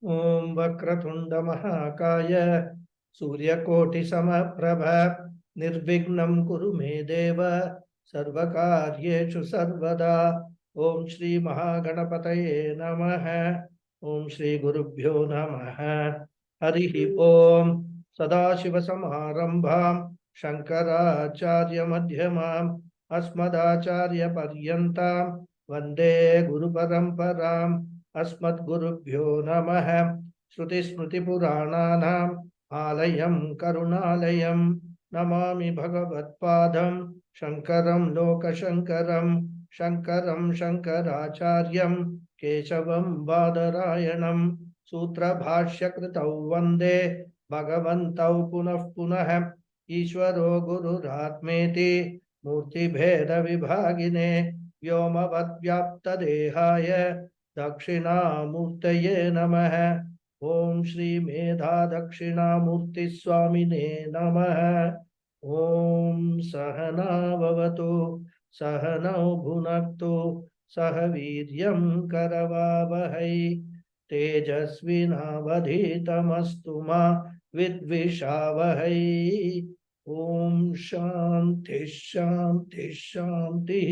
Om Vakratunda Mahakaya Suryakoti Samaprabha Nirvignam Kuru Me Deva Sarvakaryechu Sarvada. Om Shri Mahaganapataye Namaha. Om Shri Gurubhyo Namaha. Harihi Om Sadashiva Samarambham Shankaracharya Madhyamam Asmadacharya Paryantam Vande Guru Paramparam. अस्मद्गुरुभ्यो नमः। श्रुतिस्मृतिपुराणानाम् आलयं करुणालयं नमामि भगवत्पादं शङ्करं लोकशङ्करं शङ्करं शङ्कराचार्यं केशवं बादरायणं सूत्रभाष्यकृतौ वन्दे भगवन्तौ पुनः पुनः ईश्वरो गुरुरात्मेति मूर्तिभेदविभागिने व्योमवद्व्याप्तदेहाय दक्षिणामूर्तये नमः। ओम श्री मेधा दक्षिणामूर्ति स्वामिने नमः। ओम सहना भवतु सहनौ भुनक्तु सह वीर्यं करवावहै तेजस्विनावधीतमस्तु मा विद्विषावहै। ओम शांति शांति शांति।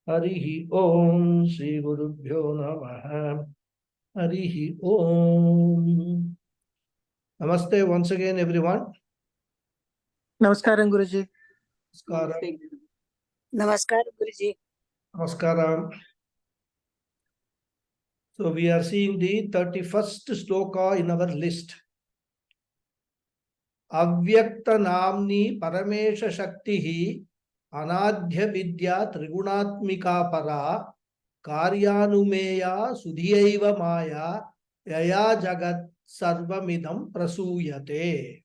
हरि ओम श्री गुरुभ्यो नमः। हरि ओम। Namaste once again everyone. Namaskaram Guruji. Namaskaram. Namaskaram Guruji. Namaskaram. So we are seeing the 31st sloka in our list. Avyakta namni paramesha shaktihi anadhya vidya trigunaatmika para karyanumeya sudhiyaiva maya yaya jagat sarvamidam prasuyate.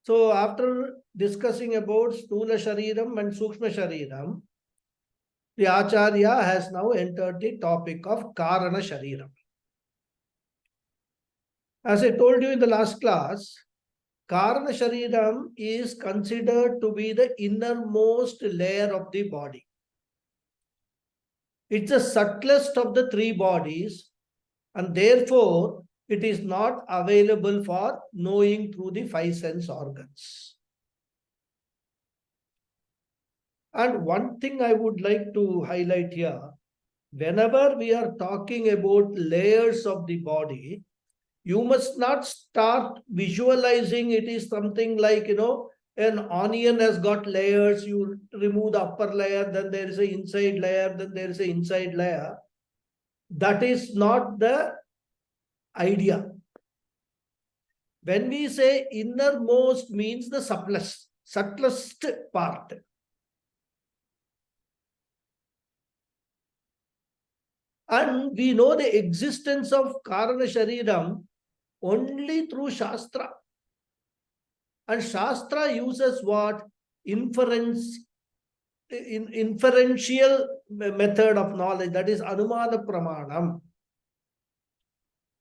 So after discussing about Stula Shariram and Sukshma Shariram, the Acharya has now entered the topic of Karana Shariram. As I told you in the last class, Karana Shariram is considered to be the innermost layer of the body. It's the subtlest of the three bodies, and therefore it is not available for knowing through the five sense organs. And one thing I would like to highlight here, whenever we are talking about layers of the body, you must not start visualizing it is something like, an onion has got layers, you remove the upper layer, then there is an inside layer, then there is an inside layer. That is not the idea. When we say innermost means the subtlest part. And we know the existence of Karana Shariram only through Shastra. And Shastra uses what? Inferential method of knowledge, that is Anumana Pramanam.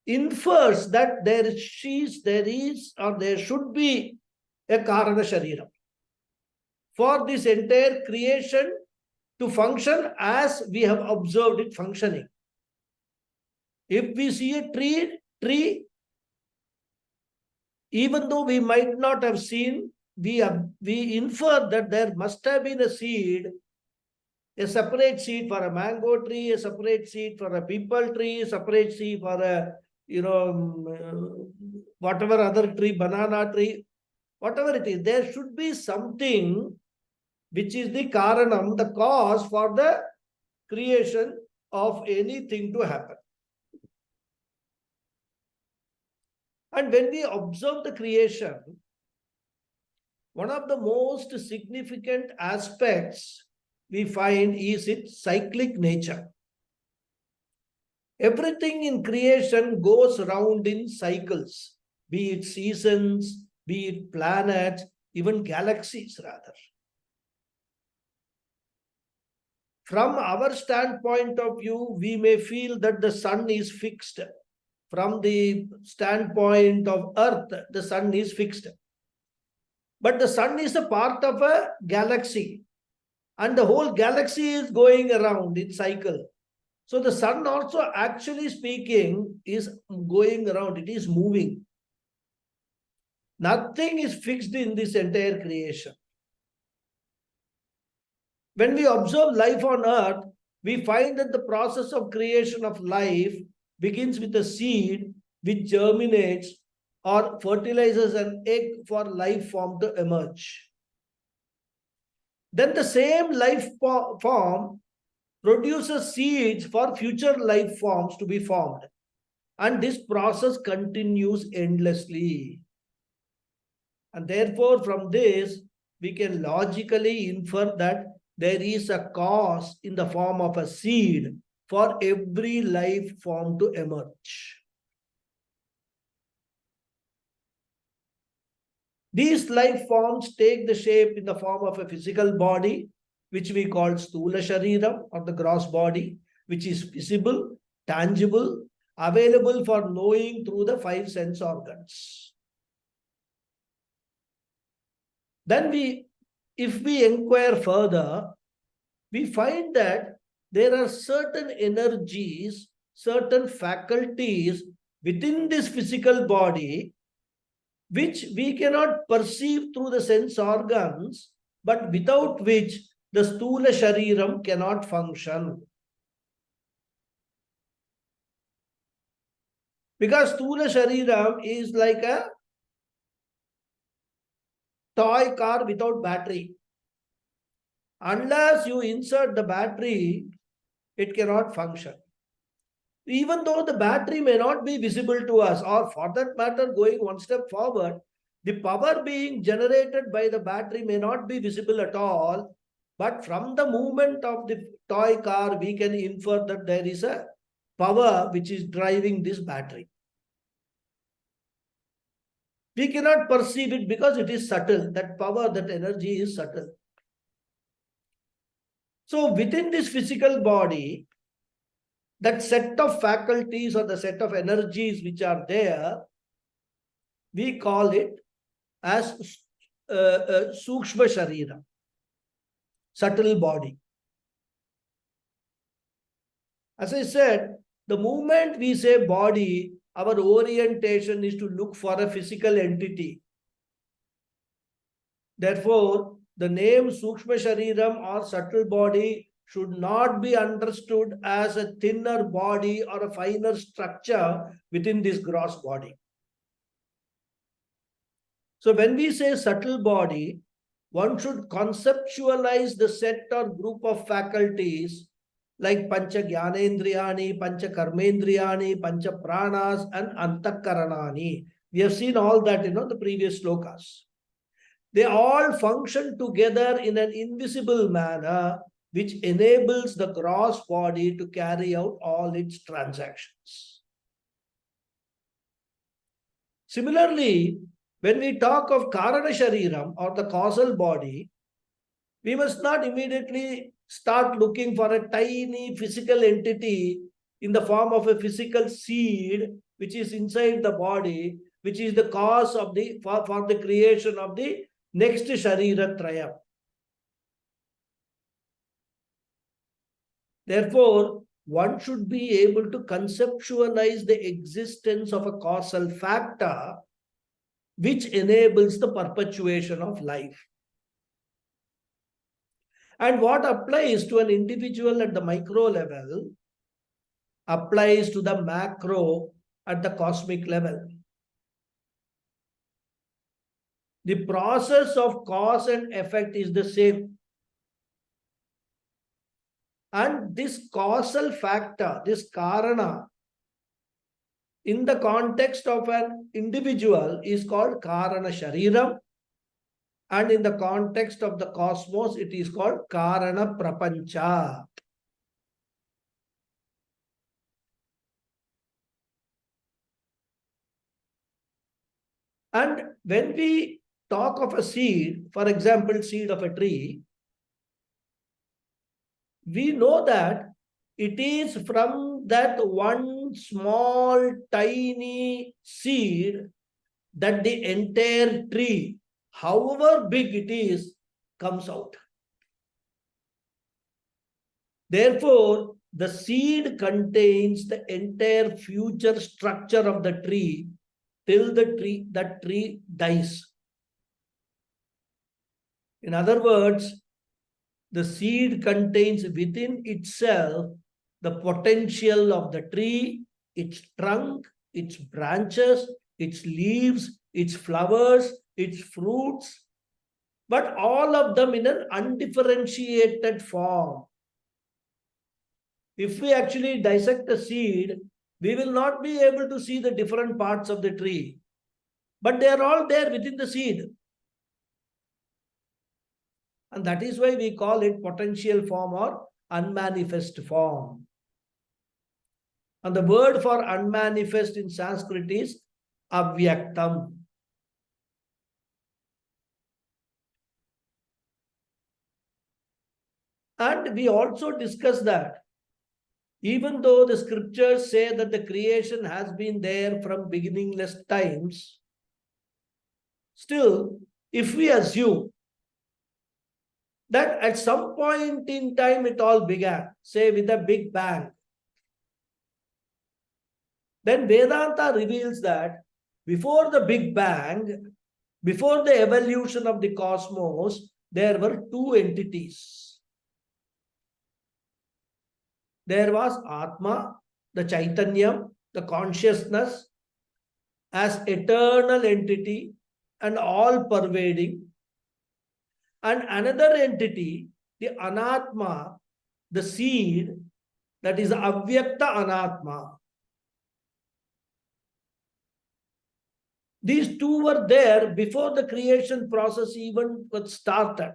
Infers that there should be a Karana Shariram for this entire creation to function as we have observed it functioning. If we see a tree, even though we might not have seen, we infer that there must have been a seed, a separate seed for a mango tree, a separate seed for a peepal tree, a separate seed for a, whatever other tree, banana tree, whatever it is. There should be something which is the karanam, the cause for the creation of anything to happen. And when we observe the creation, one of the most significant aspects we find is its cyclic nature. Everything in creation goes around in cycles, be it seasons, be it planets, even galaxies rather. From our standpoint of view, we may feel that the sun is fixed. From the standpoint of Earth, the sun is fixed. But the sun is a part of a galaxy. And the whole galaxy is going around in cycle. So the sun also, actually speaking, is going around, it is moving. Nothing is fixed in this entire creation. When we observe life on earth, we find that the process of creation of life begins with a seed which germinates or fertilizes an egg for life form to emerge. Then the same life form produces seeds for future life forms to be formed. And this process continues endlessly. And therefore, from this, we can logically infer that there is a cause in the form of a seed for every life form to emerge. These life forms take the shape in the form of a physical body, which we call Sthula Shariram, or the gross body, which is visible, tangible, available for knowing through the five sense organs. Then if we inquire further, we find that there are certain energies, certain faculties within this physical body which we cannot perceive through the sense organs, but without which the Sthula Shariram cannot function. Because Sthula Shariram is like a toy car without battery. Unless you insert the battery, it cannot function. Even though the battery may not be visible to us, or for that matter, going one step forward, the power being generated by the battery may not be visible at all, but from the movement of the toy car, we can infer that there is a power which is driving this battery. We cannot perceive it because it is subtle. That power, that energy is subtle. So within this physical body, that set of faculties or the set of energies which are there, we call it as Sukshma Sharira, subtle body. As I said, the moment we say body, our orientation is to look for a physical entity. Therefore, the name Sukshma Shariram or subtle body should not be understood as a thinner body or a finer structure within this gross body. So when we say subtle body, one should conceptualize the set or group of faculties like Pancha Jnanendriyani, Pancha Karmendriyani, Pancha Pranas, and Antakaranani. We have seen all that in the previous slokas. They all function together in an invisible manner, which enables the gross body to carry out all its transactions. Similarly, when we talk of Karana Shariram or the causal body, we must not immediately start looking for a tiny physical entity in the form of a physical seed which is inside the body, which is the cause of for the creation of the next Sharira Trayam. Therefore, one should be able to conceptualize the existence of a causal factor which enables the perpetuation of life. And what applies to an individual at the micro level applies to the macro at the cosmic level. The process of cause and effect is the same. And this causal factor, this karana, in the context of an individual is called karana shariram. And in the context of the cosmos, it is called karana prapancha. And when we talk of a seed, for example, seed of a tree, we know that it is from that one small tiny seed that the entire tree, however big it is, comes out. Therefore, the seed contains the entire future structure of the tree till that tree dies. In other words, the seed contains within itself the potential of the tree, its trunk, its branches, its leaves, its flowers, its fruits, but all of them in an undifferentiated form. If we actually dissect a seed, we will not be able to see the different parts of the tree, but they are all there within the seed. And that is why we call it potential form or unmanifest form. And the word for unmanifest in Sanskrit is avyaktam. And we also discussed that even though the scriptures say that the creation has been there from beginningless times, still, if we assume that at some point in time it all began, say with a big bang, then Vedanta reveals that before the big bang, before the evolution of the cosmos, there were two entities. There was Atma, the Chaitanyam, the consciousness, as eternal entity and all pervading, and another entity, the Anatma, the seed, that is Avyakta Anatma. These two were there before the creation process even got started.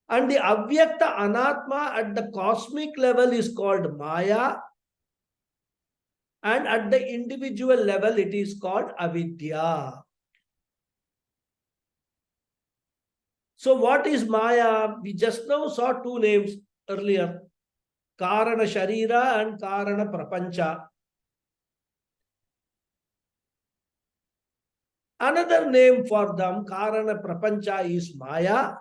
And the Avyakta Anatma at the cosmic level is called Maya, and at the individual level it is called Avidya. So what is Maya? We just now saw two names earlier, Karana Sharira and Karana Prapancha. Another name for them, Karana Prapancha, is Maya.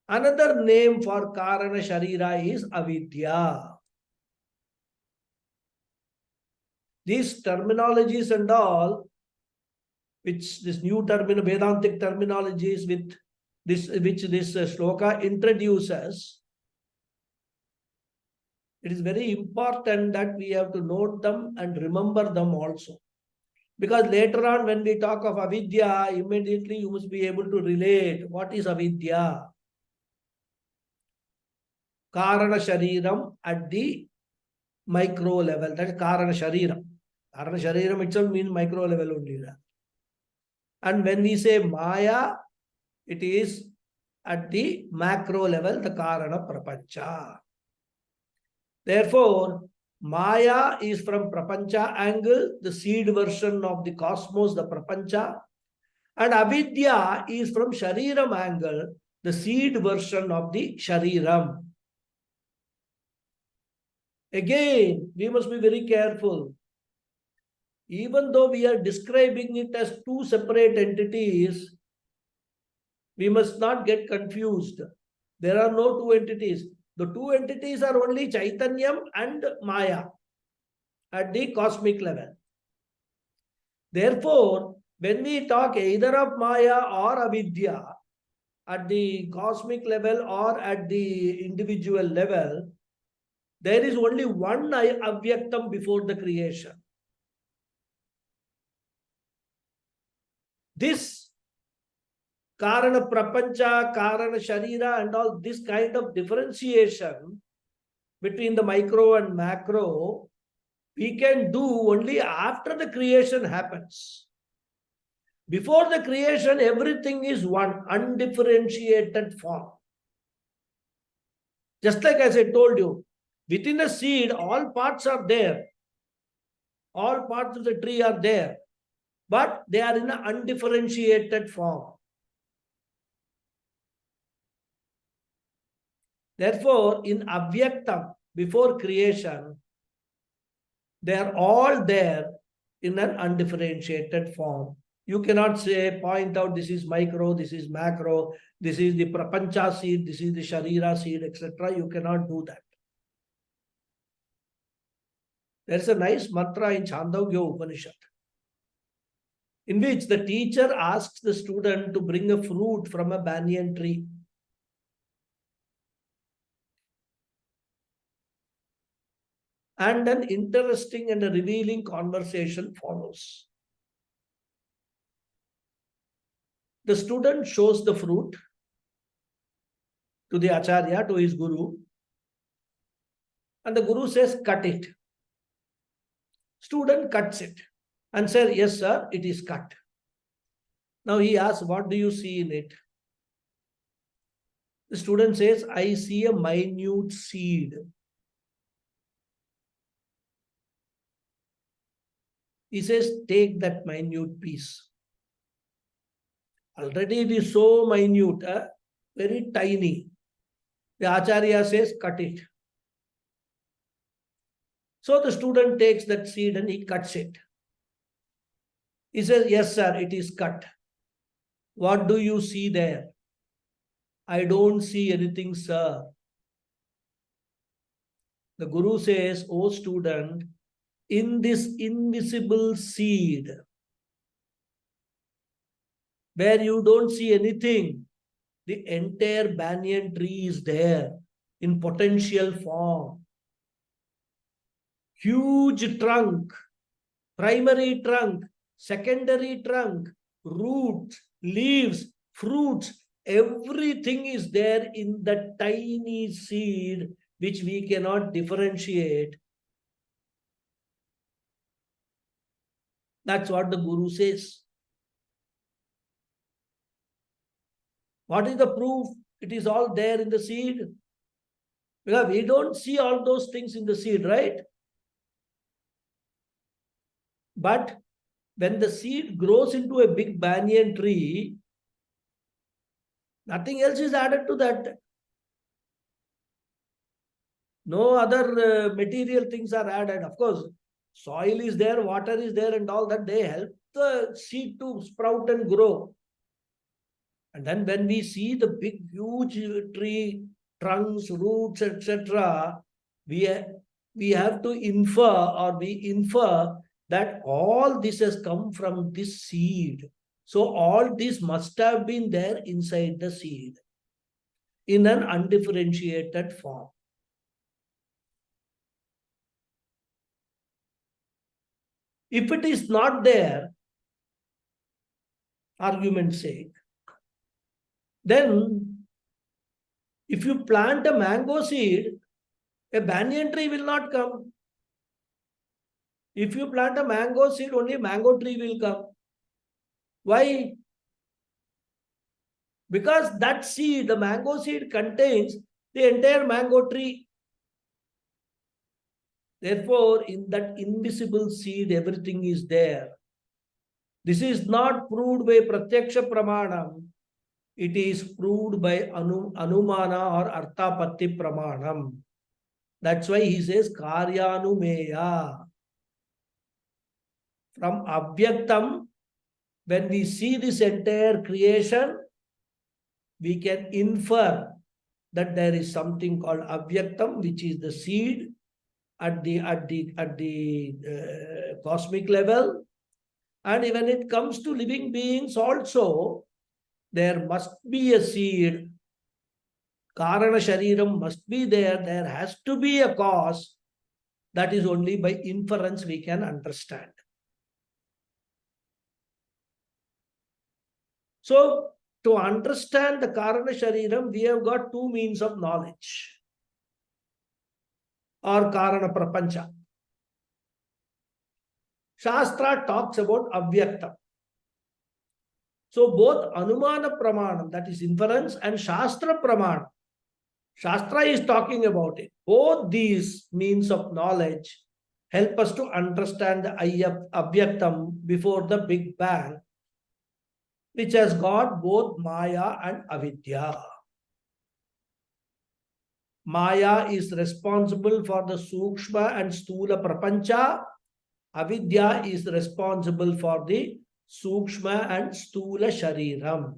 Another name for Karana Sharira is Avidya. These terminologies and all, which this new Vedantic terminologies with this, which this shloka introduces, it is very important that we have to note them and remember them also. Because later on, when we talk of avidya, immediately you must be able to relate what is avidya. Karana Shariram at the micro level, that is Karana Shariram. Karana Shariram itself means micro level only. And when we say Maya, it is at the macro level, the Karana Prapancha. Therefore, Maya is from Prapancha angle, the seed version of the cosmos, the Prapancha. And Avidya is from Shariram angle, the seed version of the Shariram. Again, we must be very careful. Even though we are describing it as two separate entities, we must not get confused. There are no two entities. The two entities are only Chaitanyam and Maya at the cosmic level. Therefore, when we talk either of Maya or Avidya at the cosmic level or at the individual level, there is only one Avyaktam before the creation. This Karana Prapancha, Karana Sharira and all this kind of differentiation between the micro and macro, we can do only after the creation happens. Before the creation, everything is one, undifferentiated form. Just like as I told you, within a seed, all parts are there. All parts of the tree are there, but they are in an undifferentiated form. Therefore, in Avyaktam, before creation, they are all there in an undifferentiated form. You cannot say, point out this is micro, this is macro, this is the prapancha seed, this is the sharira seed, etc. You cannot do that. There's a nice mantra in Chandogya Upanishad, in which the teacher asks the student to bring a fruit from a banyan tree. And an interesting and a revealing conversation follows. The student shows the fruit to the Acharya, to his guru, and the guru says, cut it. Student cuts it and says, yes, sir, it is cut. Now he asks, what do you see in it? The student says, I see a minute seed. He says, take that minute piece. Already it is so minute, very tiny. The Acharya says, cut it. So the student takes that seed and he cuts it. He says, yes, sir, it is cut. What do you see there? I don't see anything, sir. The guru says, oh student, in this invisible seed, where you don't see anything, the entire banyan tree is there in potential form. Huge trunk, primary trunk, secondary trunk, roots, leaves, fruits, everything is there in the tiny seed which we cannot differentiate. That's what the guru says. What is the proof? It is all there in the seed. Because we don't see all those things in the seed, right? But when the seed grows into a big banyan tree, nothing else is added to that. No other material things are added. Of course, soil is there, water is there, and all that. They help the seed to sprout and grow. And then when we see the big, huge tree, trunks, roots, etc., we have to infer that all this has come from this seed. So all this must have been there inside the seed in an undifferentiated form. If it is not there, argument's sake, then if you plant a mango seed, a banyan tree will not come. If you plant a mango seed, only mango tree will come. Why? Because that seed, the mango seed, contains the entire mango tree. Therefore, in that invisible seed, everything is there. This is not proved by Pratyaksha Pramanam. It is proved by Anumana or Arthapatti Pramanam. That's why he says Karyanumeya. From Abhyaktam, when we see this entire creation, we can infer that there is something called Avyaktam, which is the seed at the cosmic level. And when it comes to living beings also, there must be a seed. Karana Shariram must be there. There has to be a cause. That is only by inference we can understand. So, to understand the Karana Shariram, we have got two means of knowledge, or Karana Prapancha. Shastra talks about Avyaktam. So both Anumana Pramanam, that is inference, and Shastra Pramanam, Shastra is talking about it. Both these means of knowledge help us to understand the Avyaktam before the Big Bang, which has got both Maya and Avidya. Maya is responsible for the Sukshma and Stula Prapancha. Avidya is responsible for the Sukshma and Stula Shariram.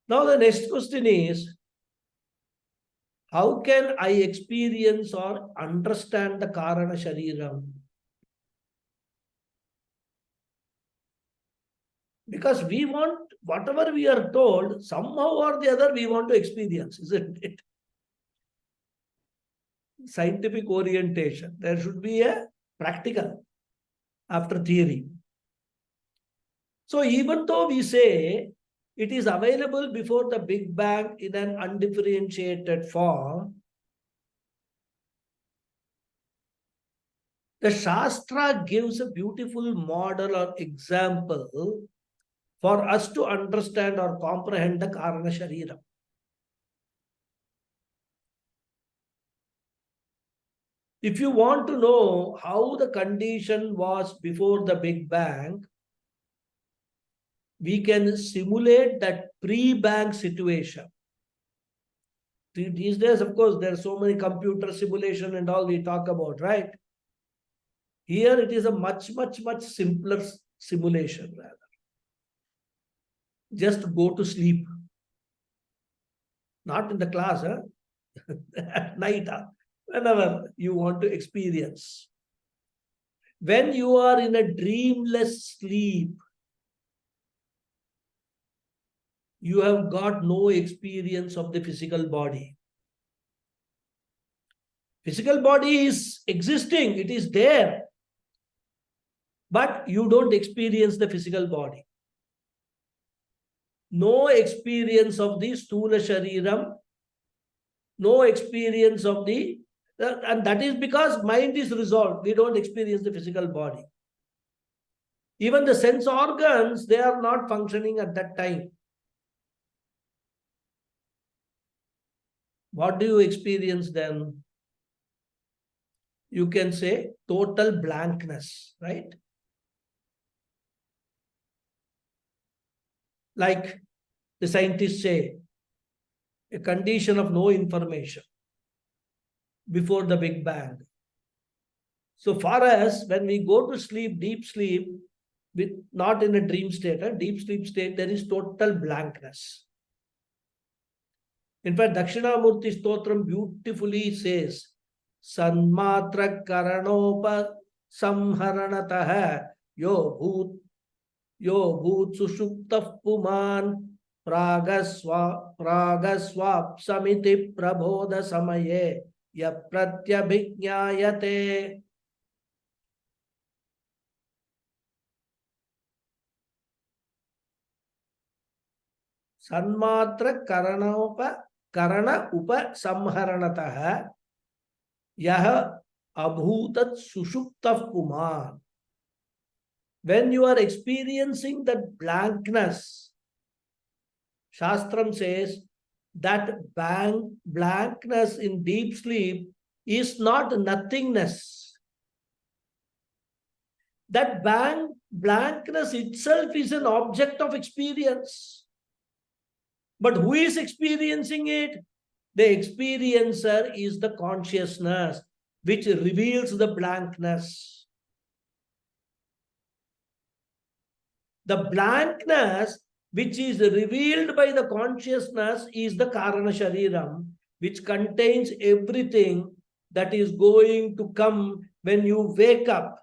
Now the next question is, how can I experience or understand the Karana Shariram? Because we want, whatever we are told, somehow or the other we want to experience, isn't it? Scientific orientation. There should be a practical after theory. So even though we say it is available before the Big Bang in an undifferentiated form, the Shastra gives a beautiful model or example for us to understand or comprehend the Karana Sharira. If you want to know how the condition was before the Big Bang, we can simulate that pre-bang situation. These days, of course, there are so many computer simulation and all we talk about, right? Here it is a much simpler simulation rather. Just go to sleep. Not in the class, huh? At night, whenever you want to experience. When you are in a dreamless sleep, you have got no experience of the physical body. Physical body is existing, it is there. But you don't experience the physical body. No experience of the Stula Shariram, no experience of the, and that is because mind is resolved. We don't experience the physical body. Even the sense organs, they are not functioning at that time. What do you experience then? You can say total blankness, right? Like the scientists say, a condition of no information before the Big Bang. So for us, when we go to sleep, deep sleep, with not in a dream state, a deep sleep state, there is total blankness. In fact, Dakshinamurti Stotram beautifully says, Sanmatra Karanopa Samharanataha Yo Bhut Sushuptah Puman Pragaswap Samiti Prabodha Samaye Ya Pratyabhignayate. Sanmatra Karana Upa Samharanataha Yaha Abhutat Sushuptah Puman. When you are experiencing that blankness, Shastram says that blankness in deep sleep is not nothingness. That blankness itself is an object of experience. But who is experiencing it? The experiencer is the consciousness which reveals the blankness. The blankness which is revealed by the consciousness is the Karana Shariram, which contains everything that is going to come when you wake up,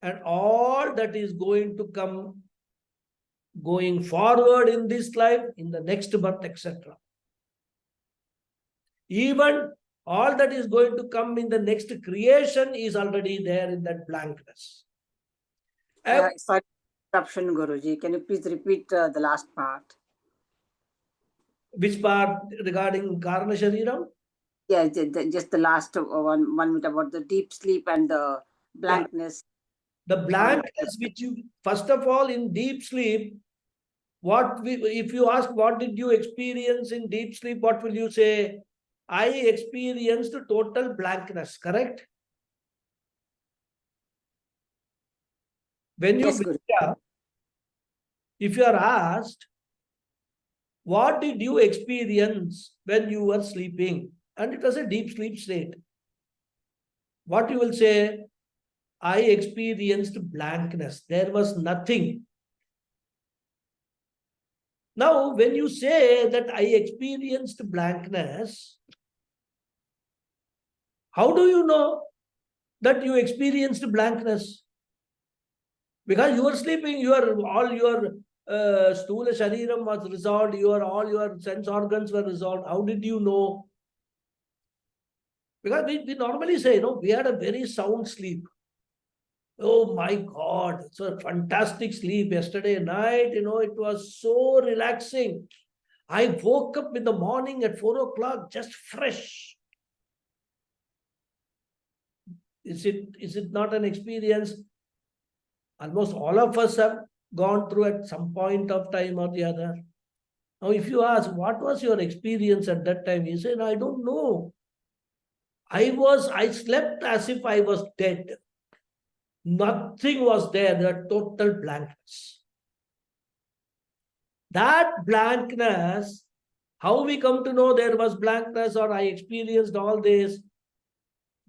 and all that is going to come going forward in this life, in the next birth, etc. Even all that is going to come in the next creation is already there in that blankness. Sorry, interruption, Guruji. Can you please repeat the last part? Which part regarding Karana Shariram? Yeah, just the last one minute about the deep sleep and the blankness. Yeah. The blankness which you, first of all, in deep sleep, if you ask what did you experience in deep sleep, what will you say? I experienced total blankness, correct? When you Yes, wake up, if you are asked, what did you experience when you were sleeping? And it was a deep sleep state. What you will say? I experienced blankness. There was nothing. Now, when you say that I experienced blankness, how do you know that you experienced blankness? Because you were sleeping, all your stula shariram was resolved, all your sense organs were resolved. How did you know? Because we normally say, we had a very sound sleep. Oh my God, it's a fantastic sleep yesterday night. It was so relaxing. I woke up in the morning at 4 o'clock, just fresh. Is it not an experience? Almost all of us have gone through at some point of time or the other. Now, if you ask, what was your experience at that time? You say, no, I don't know. I slept as if I was dead. Nothing was there. There was total blankness. That blankness, how we come to know there was blankness or I experienced all this?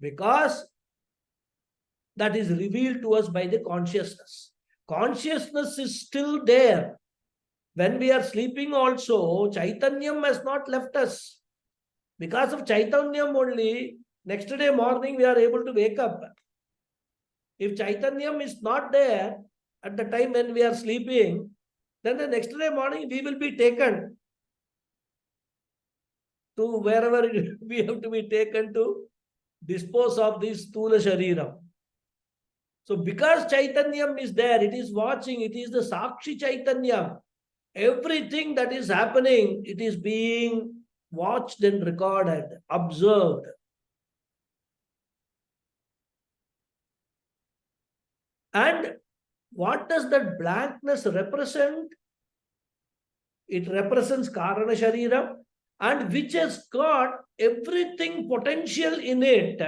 Because that is revealed to us by the consciousness. Consciousness is still there. When we are sleeping also, Chaitanyam has not left us. Because of Chaitanyam only, next day morning we are able to wake up. If Chaitanyam is not there at the time when we are sleeping, then the next day morning we will be taken to wherever we have to be taken to dispose of this Stula Shariram. So because Chaitanyam is there, it is watching, it is the Sakshi Chaitanyam. Everything that is happening, it is being watched and recorded, observed. And what does that blankness represent? It represents Karana Shariram, and which has got everything potential in it,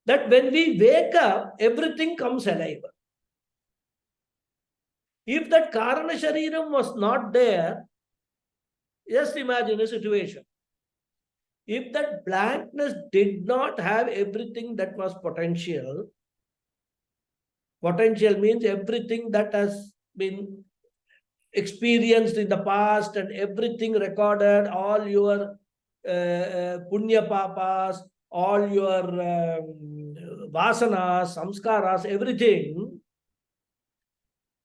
that when we wake up, everything comes alive. If that Karana Shariram was not there, just imagine a situation. If that blankness did not have everything that was potential means everything that has been experienced in the past and everything recorded, all your punya papas, all your vasanas, samskaras, everything,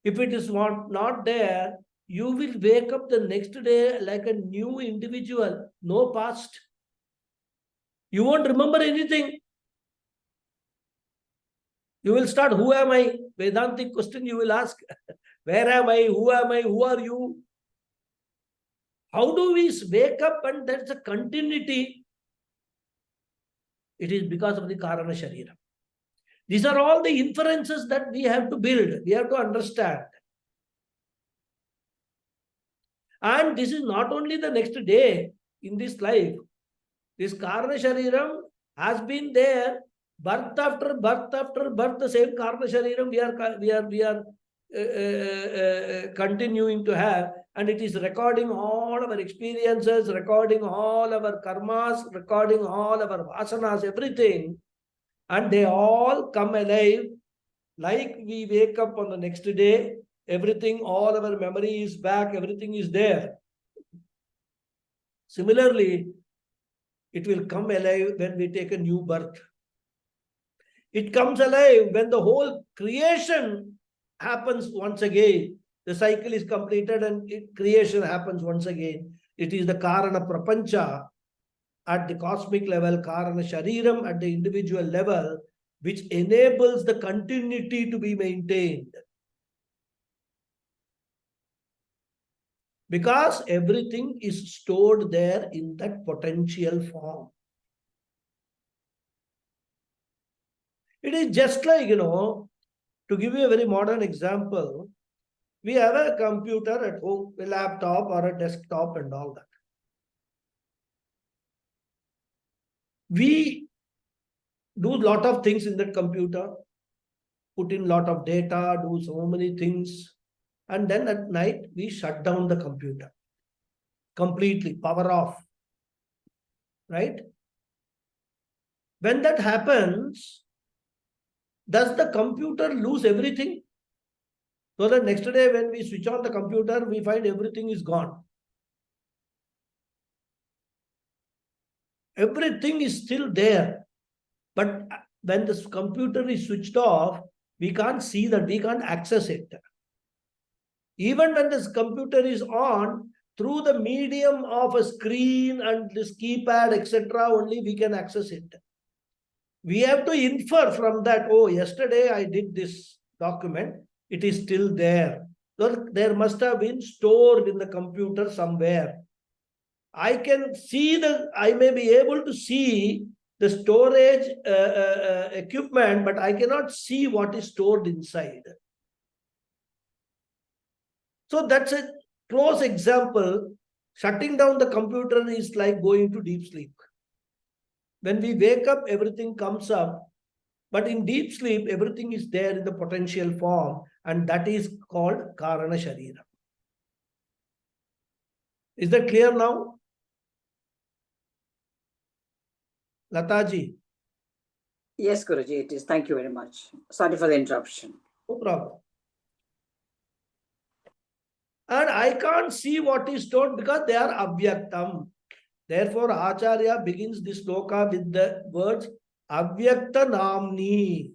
if it is not there, you will wake up the next day like a new individual, no past. You won't remember anything. You will start, who am I? Vedantic question you will ask. Where am I? Who am I? Who are you? How do we wake up and there's a continuity? It is because of the Karana Sharira. These are all the inferences that we have to build. We have to understand. And this is not only the next day in this life. This Karana Shariram has been there birth after birth after birth. The same Karana Shariram we are continuing to have, and it is recording all our experiences, recording all our karmas, recording all our vasanas, everything, and they all come alive. Like we wake up on the next day, everything, all our memory is back, everything is there. Similarly, it will come alive when we take a new birth. It comes alive when the whole creation happens once again. The cycle is completed and creation happens once again. It is the Karana Prapancha at the cosmic level, Karana Shariram at the individual level, which enables the continuity to be maintained. Because everything is stored there in that potential form. It is just like, to give you a very modern example, we have a computer at home, a laptop or a desktop and all that. We do a lot of things in that computer, put in a lot of data, do so many things. And then at night, we shut down the computer completely, power off. Right? When that happens, Does the computer lose everything? So that next day when we switch on the computer, we find everything is gone. Everything is still there. But when this computer is switched off, we can't see that, we can't access it. Even when this computer is on, through the medium of a screen and this keypad, etc., only we can access it. We have to infer from that, oh, yesterday I did this document, it is still there. So there must have been stored in the computer somewhere. I may be able to see the storage equipment, but I cannot see what is stored inside. So that's a close example. Shutting down the computer is like going to deep sleep. When we wake up, everything comes up. But in deep sleep, everything is there in the potential form, and that is called Karana Sharira. Is that clear now? Lataji? Yes, Guruji, it is. Thank you very much. Sorry for the interruption. No problem. And I can't see what is stored because they are avyaktam. Therefore, Acharya begins this sloka with the words avyakta namni.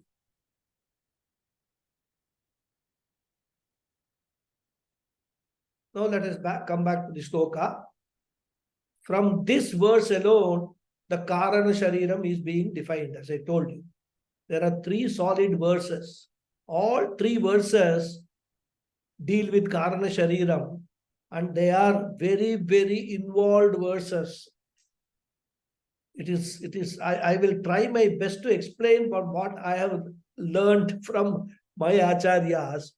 Now let us come back to the sloka. From this verse alone, the Karana Shariram is being defined, as I told you. There are 3 solid verses. All 3 verses deal with Karana Shariram, and they are very, very involved verses. I will try my best to explain what I have learned from my acharyas,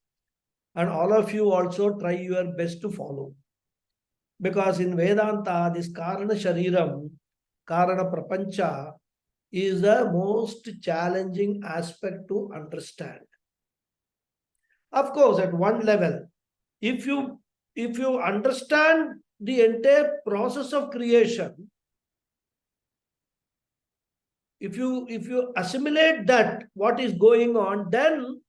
and all of you also try your best to follow. Because in Vedanta, this Karana Shariram, Karana Prapancha, is the most challenging aspect to understand. Of course, at one level, if you understand the entire process of creation, if you assimilate that, what is going on, then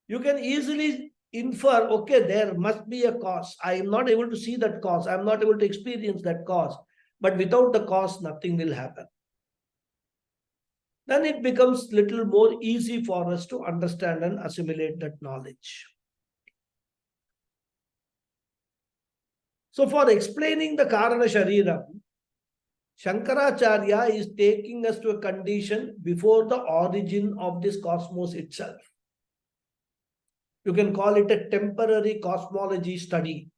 you can easily infer, okay, there must be a cause. I am not able to see that cause. I am not able to experience that cause. But without the cause, nothing will happen. Then it becomes little more easy for us to understand and assimilate that knowledge. So for explaining the Karana Shariram, Shankaracharya is taking us to a condition before the origin of this cosmos itself. You can call it a temporary cosmology study.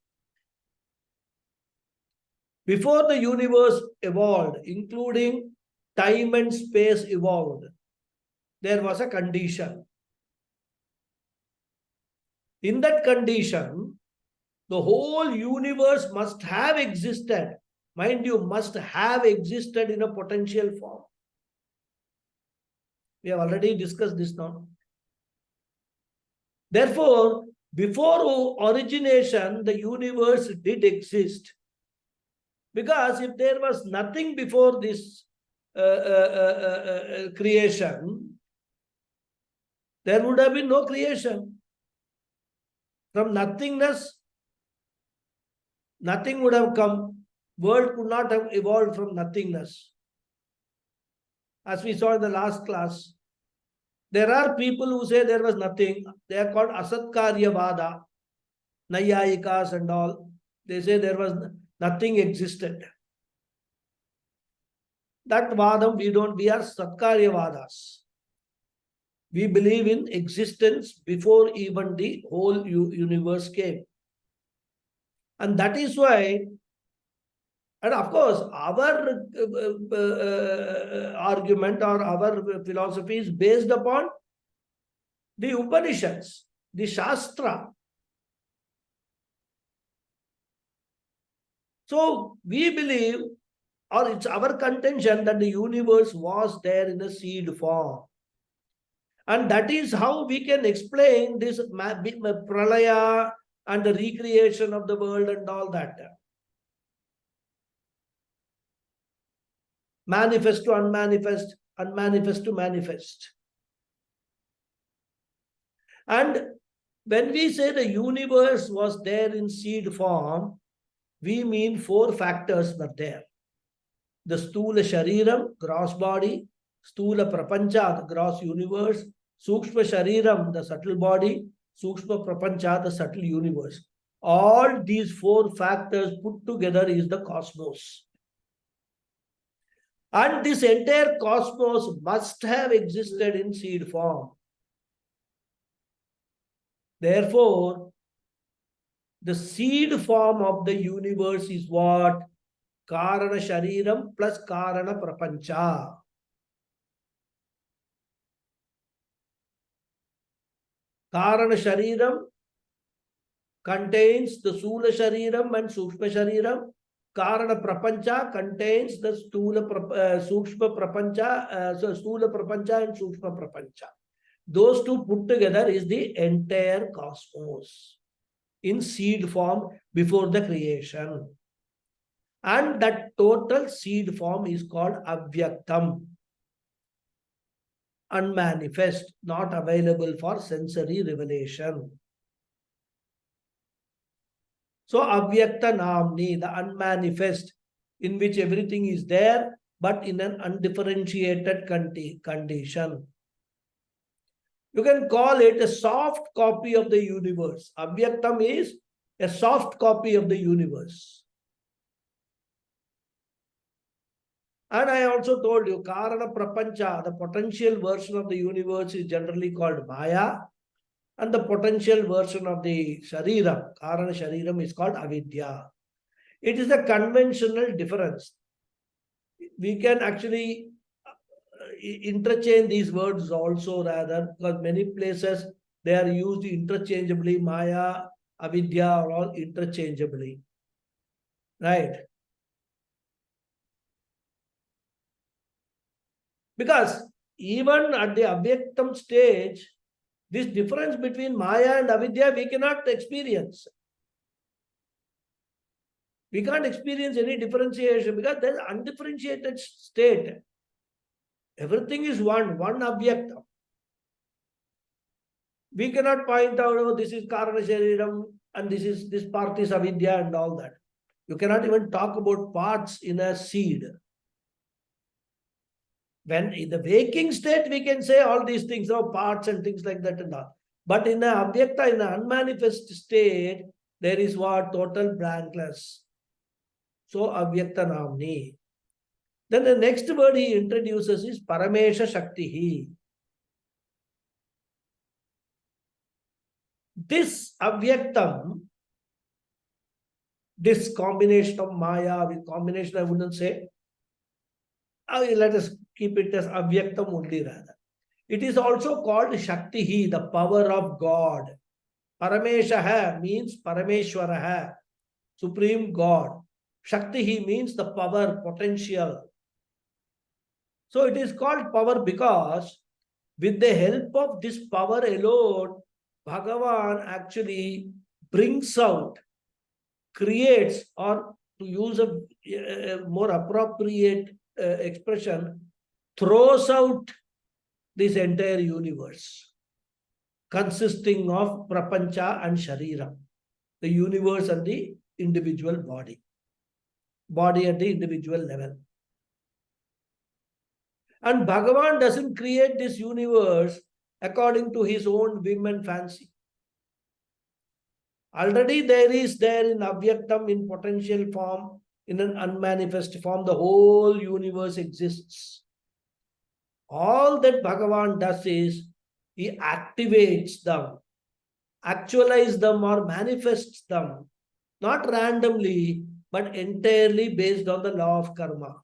Before the universe evolved, including time and space evolved, there was a condition. In that condition, the whole universe must have existed. Mind you, must have existed in a potential form. We have already discussed this now. Therefore, before origination, the universe did exist. Because if there was nothing before this creation, there would have been no creation. From nothingness, nothing would have come. World could not have evolved from nothingness. As we saw in the last class, there are people who say there was nothing. They are called Asatkaryavada, Nayayikas and all. They say there was nothing existed. That Vadam we are Satkaryavadas. We believe in existence before even the whole universe came. And that is why, and of course, our argument or our philosophy is based upon the Upanishads, the Shastra. So we believe, or it's our contention, that the universe was there in a seed form. And that is how we can explain this pralaya and the recreation of the world and all that. Manifest to unmanifest, unmanifest to manifest. And when we say the universe was there in seed form, we mean 4 factors were there. The Stula Shariram, gross body, Stula Prapancha, the gross universe, Sukshma Shariram, the subtle body, Sukshma Prapancha, the subtle universe. All these 4 factors put together is the cosmos. And this entire cosmos must have existed in seed form. Therefore, the seed form of the universe is what? Karana Shariram plus Karana Prapancha. Karana Shariram contains the Sula Shariram and Sukshma Shariram. Karana Prapancha contains the Sukshma Prapancha, Stula Prapancha and Sukshma Prapancha. Those two put together is the entire cosmos in seed form before the creation. And that total seed form is called Avyaktam, unmanifest, not available for sensory revelation. So Avyakta Namni, the unmanifest, in which everything is there, but in an undifferentiated condition. You can call it a soft copy of the universe. Avyaktam is a soft copy of the universe. And I also told you, Karana Prapancha, the potential version of the universe is generally called Maya. And the potential version of the Shariram, Karana Shariram, is called Avidya. It is a conventional difference. We can actually interchange these words also rather, because many places they are used interchangeably. Maya, Avidya are all interchangeably. Right? Because even at the Avyaktam stage, this difference between Maya and Avidya we cannot experience. We can't experience any differentiation because there is undifferentiated state. Everything is one Avyaktam. We cannot point out, oh, this is Karana Shariram and this part is Avidya and all that. You cannot even talk about parts in a seed. When in the waking state, we can say all these things, parts and things like that and all. But in an Avyakta, in an unmanifest state, there is what? Total blankness. So Avyakta Namni. Then the next word he introduces is Paramesha Shaktihi. This Avyaktam, this combination of Maya, with combination I wouldn't say, let us keep it as Avyaktam only rather. It is also called Shaktihi, the power of God. Paramesha means Parameshwara, Supreme God. Shaktihi means the power, potential. So it is called power because with the help of this power alone, Bhagavan actually brings out, creates, or to use a more appropriate expression, throws out this entire universe consisting of Prapancha and Sharira, the universe and the individual body at the individual level. And Bhagavan doesn't create this universe according to his own whim and fancy. Already there in Avyaktam, in potential form, in an unmanifest form, the whole universe exists. All that Bhagavan does is he activates them, actualizes them or manifests them, not randomly, but entirely based on the law of karma.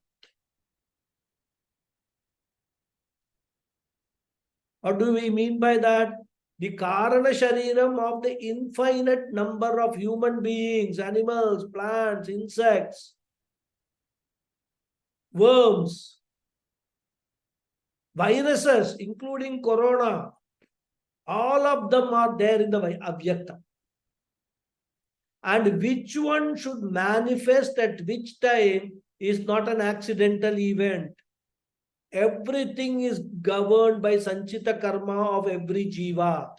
What do we mean by that? The Karana Shariram of the infinite number of human beings, animals, plants, insects, worms, viruses, including corona, all of them are there in the Avyakta. And which one should manifest at which time is not an accidental event. Everything is governed by Sanchita Karma of every Jiva.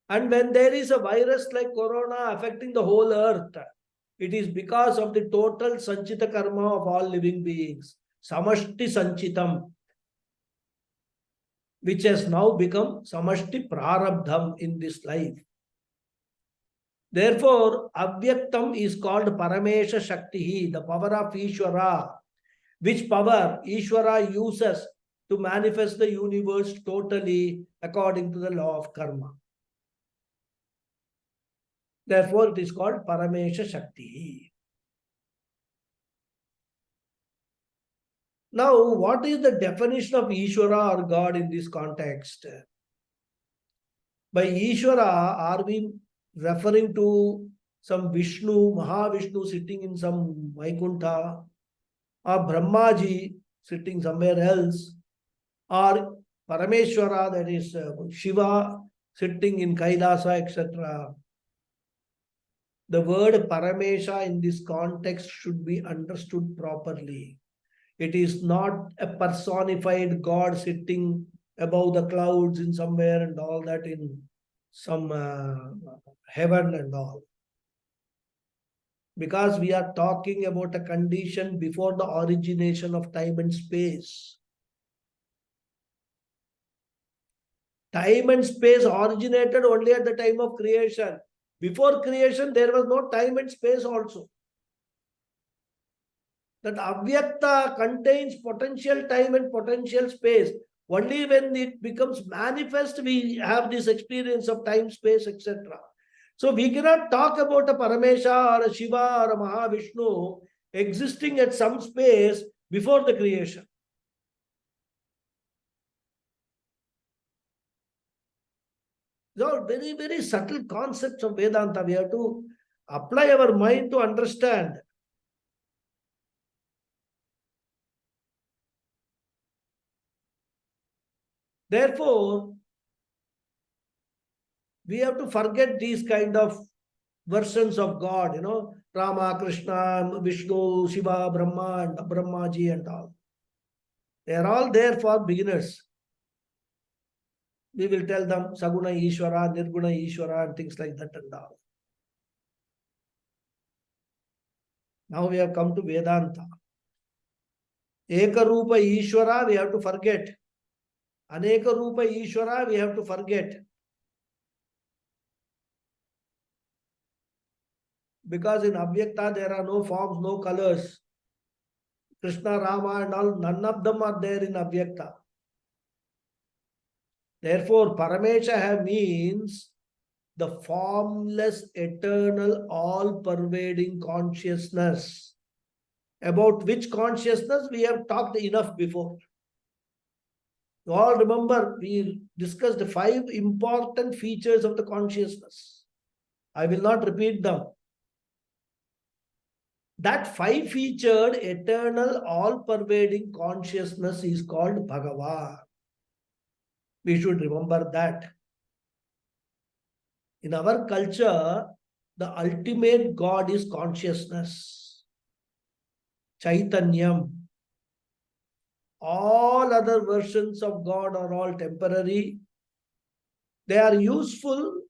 And when there is a virus like corona affecting the whole earth, it is because of the total sanchita karma of all living beings. Samashti sanchitam, which has now become samashti prarabdham in this life. Therefore, avyaktam is called paramesha shakti, the power of Ishvara, which power Ishvara uses to manifest the universe totally according to the law of karma. Therefore, it is called paramesha shakti. Now, what is the definition of Ishvara or God in this context? By Ishvara, are we referring to some Vishnu, Mahavishnu sitting in some Vaikuntha, or Brahmaji sitting somewhere else, or Parameshwara, that is Shiva sitting in Kailasa, etc.? The word Paramesha in this context should be understood properly. It is not a personified God sitting above the clouds in somewhere and all that in some heaven and all. Because we are talking about a condition before the origination of time and space. Time and space originated only at the time of creation. Before creation, there was no time and space also. That avyakta contains potential time and potential space. Only when it becomes manifest, we have this experience of time, space, etc. So we cannot talk about a Paramesha or a Shiva or a Mahavishnu existing at some space before the creation. These are very, very subtle concepts of Vedanta. We have to apply our mind to understand. Therefore, we have to forget these kind of versions of God, Rama, Krishna, Vishnu, Shiva, Brahma, and Brahmaji and all. They are all there for beginners. We will tell them Saguna Ishvara, Nirguna Ishvara, and things like that and all. Now we have come to Vedanta. Ekarupa Ishvara, we have to forget. Aneka Rupa Ishvara, we have to forget. Because in Avyakta, there are no forms, no colors. Krishna, Rama, and all, none of them are there in Avyakta. Therefore, Paramesha means the formless, eternal, all-pervading consciousness, about which consciousness we have talked enough before. You all remember, we discussed 5 important features of the consciousness. I will not repeat them. That 5-featured, eternal, all-pervading consciousness is called Bhagavan. We should remember that. In our culture, the ultimate God is consciousness, Chaitanyam. All other versions of God are all temporary. They are useful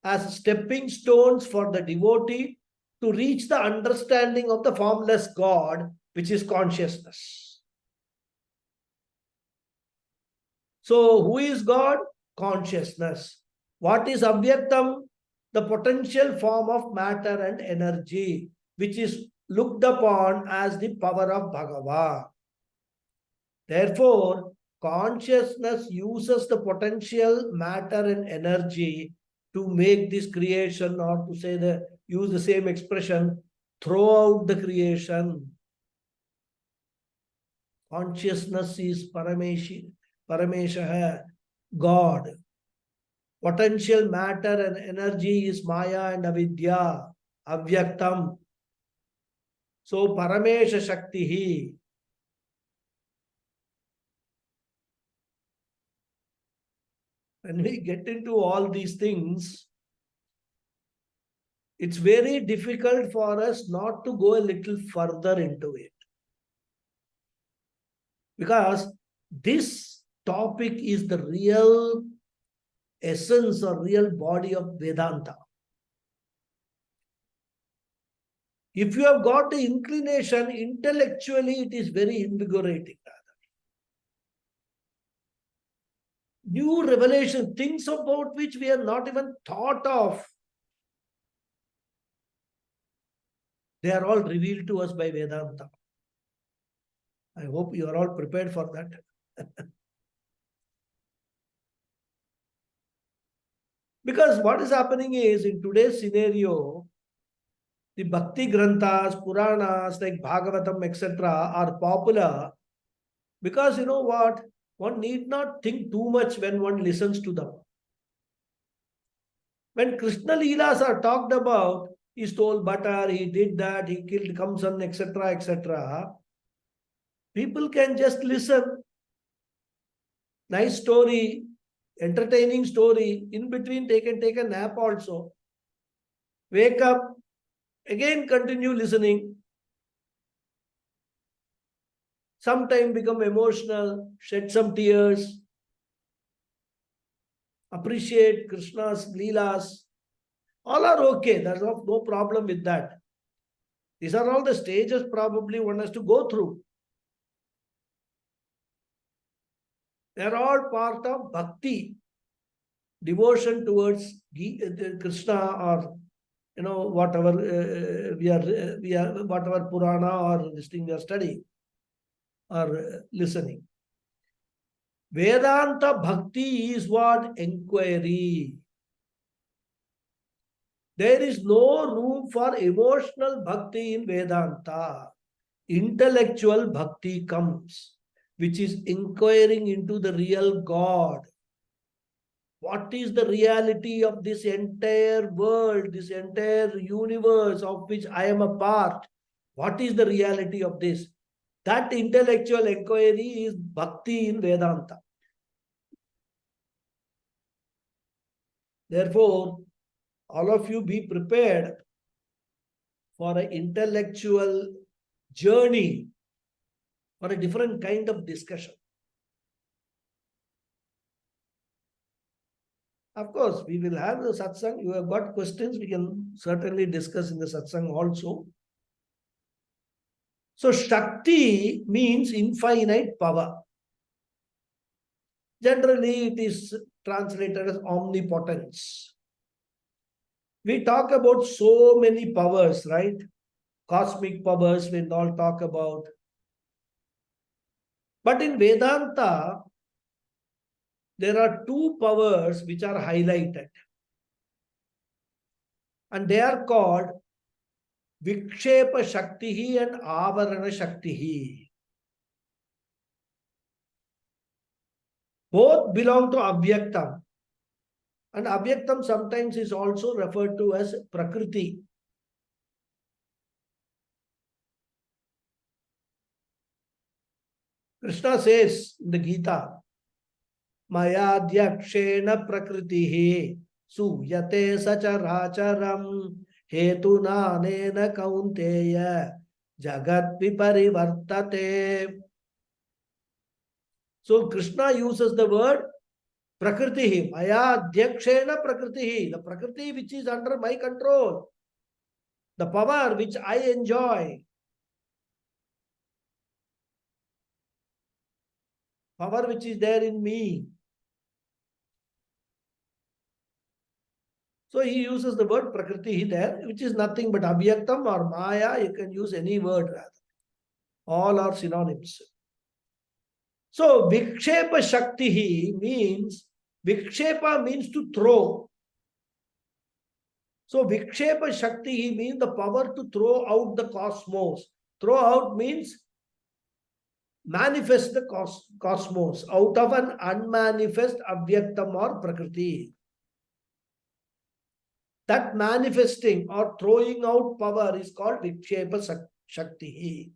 as stepping stones for the devotee to reach the understanding of the formless God, which is consciousness. So, who is God? Consciousness. What is Avyaktam? The potential form of matter and energy, which is looked upon as the power of Bhagavan. Therefore, consciousness uses the potential matter and energy to make this creation, or to say use the same expression, throughout the creation. Consciousness is Paramesha, God. Potential matter and energy is Maya and Avidya, Avyaktam. So Paramesha Shakti. When we get into all these things, it's very difficult for us not to go a little further into it. Because this topic is the real essence or real body of Vedanta. If you have got the inclination, intellectually it is very invigorating. New revelation, things about which we have not even thought of, they are all revealed to us by Vedanta. I hope you are all prepared for that. Because what is happening is, in today's scenario, the Bhakti Granthas, Puranas like Bhagavatam, etc. are popular because you know what? One need not think too much when one listens to them. When Krishna Leelas are talked about, he stole butter, he did that, he killed Kamsan, etc., etc. People can just listen. Nice story, entertaining story. In between, they can take a nap also. Wake up, again continue listening. Sometime become emotional, shed some tears, appreciate Krishna's Leelas. All are okay. There's no problem with that. These are all the stages probably one has to go through. They're all part of bhakti, devotion towards Krishna, or whatever we are whatever Purana or this thing we are studying or listening. Vedanta bhakti is what? Inquiry. There is no room for emotional bhakti in Vedanta. Intellectual bhakti comes, which is inquiring into the real God. What is the reality of this entire world, this entire universe of which I am a part? What is the reality of this? That intellectual inquiry is bhakti in Vedanta. Therefore, all of you be prepared for an intellectual journey, for a different kind of discussion. Of course, we will have the satsang. You have got questions, we can certainly discuss in the satsang also. So, Shakti means infinite power. Generally, it is translated as omnipotence. We talk about so many powers, right? Cosmic powers we all talk about. But in Vedanta, there are two powers which are highlighted. And they are called Vikshepa Shakti and Avarana Shakti. Both belong to Avyaktam. And Avyaktam sometimes is also referred to as Prakriti. Krishna says in the Gita, Mayadhyakshena Prakritihi Suyate Sacharacharam Hetunanena Kaunteya Jagat Viparivartate. So Krishna uses the word Prakritihi, Mayadhyakshena Prakritihi, the Prakriti which is under my control, the power which I enjoy. Power which is there in me. So he uses the word Prakriti there, which is nothing but Abhyaktam or Maya. You can use any word rather. All are synonyms. So Vikshepa Shakti means, Vikshepa means to throw. So Vikshepa Shakti means the power to throw out the cosmos. Throw out means manifest the cosmos out of an unmanifest Avyaktam or Prakriti. That manifesting or throwing out power is called Vikshepa Shakti,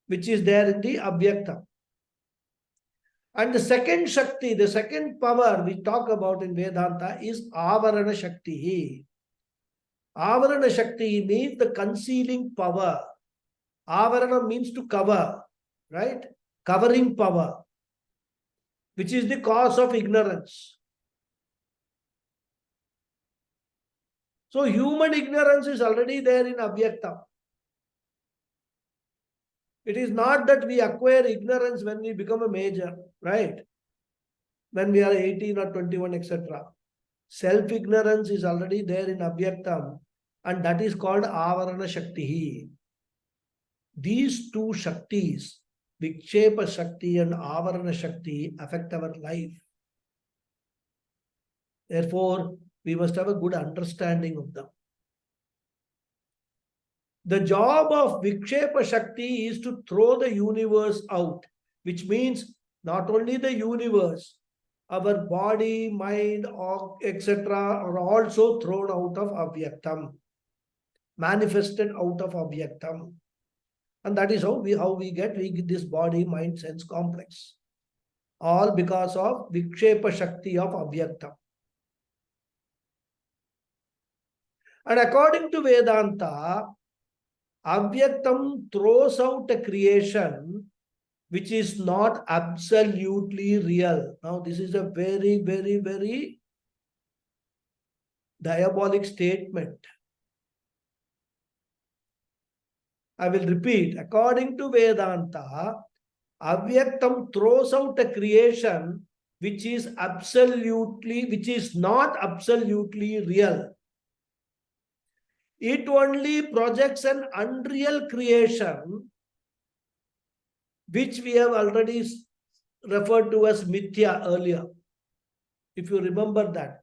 which is there in the Avyaktam. And the second Shakti, the second power we talk about in Vedanta is Avarana Shakti. Avarana Shakti means the concealing power. Avarana means to cover, right? Covering power, which is the cause of ignorance. So human ignorance is already there in Avyaktam. It is not that we acquire ignorance when we become a major, right? When we are 18 or 21, etc. Self-ignorance is already there in Avyaktam, and that is called Avarana Shakti. These two Shaktis, Vikshepa Shakti and Avarana Shakti, affect our life. Therefore, we must have a good understanding of them. The job of Vikshepa Shakti is to throw the universe out, which means not only the universe, our body, mind, etc. are also thrown out of Avyaktam, manifested out of Avyaktam. And that is how we get this body, mind, sense complex. All because of Vikshepa Shakti of Avyaktam. And according to Vedanta, Avyaktam throws out a creation which is not absolutely real. Now, this is a very, very, very diabolic statement. I will repeat. According to Vedanta, Avyaktam throws out a creation which is not absolutely real. It only projects an unreal creation, which we have already referred to as Mithya earlier. If you remember that.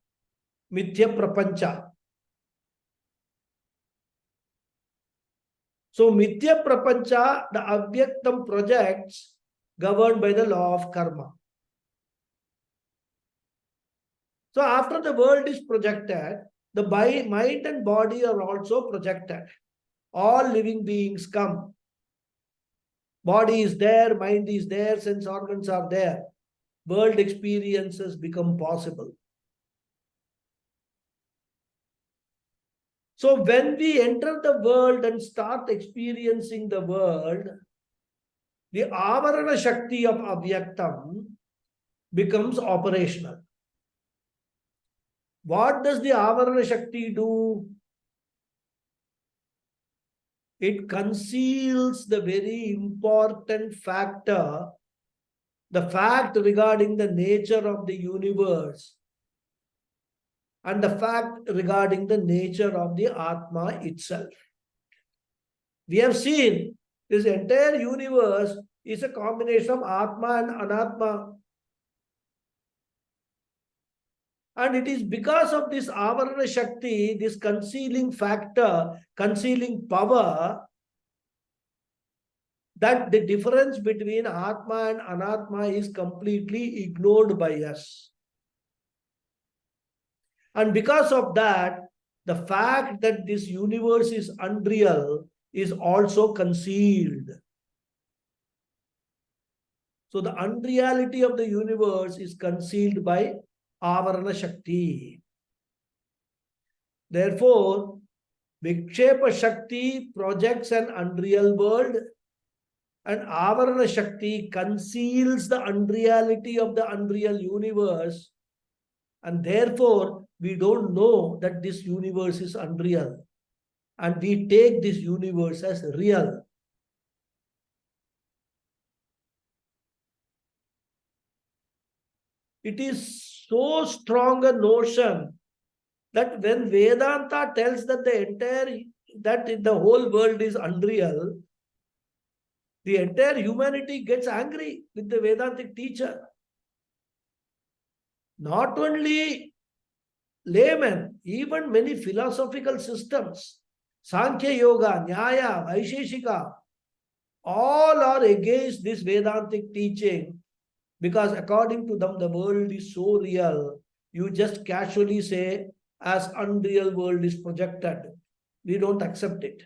Mithya Prapancha. So Mithya Prapancha, the Avyaktam projects governed by the law of karma. So after the world is projected, the mind and body are also projected. All living beings come. Body is there, mind is there, sense organs are there. World experiences become possible. So when we enter the world and start experiencing the world, the Avarana Shakti of Avyaktam becomes operational. What does the Avarana Shakti do? It conceals the very important factor, the fact regarding the nature of the universe and the fact regarding the nature of the Atma itself. We have seen this entire universe is a combination of Atma and Anatma. And it is because of this Avarana Shakti, this concealing factor, concealing power, that the difference between Atma and Anatma is completely ignored by us. And because of that, the fact that this universe is unreal is also concealed. So the unreality of the universe is concealed by Avarana Shakti. Therefore, Vikshepa Shakti projects an unreal world, and Avarana Shakti conceals the unreality of the unreal universe, and therefore we don't know that this universe is unreal, and we take this universe as real. It is so strong a notion that when Vedanta tells that the whole world is unreal, the entire humanity gets angry with the Vedantic teacher. Not only laymen, even many philosophical systems, Sankhya Yoga, Nyaya, Vaisheshika, all are against this Vedantic teaching, because according to them, the world is so real. You just casually say, as unreal world is projected. We don't accept it.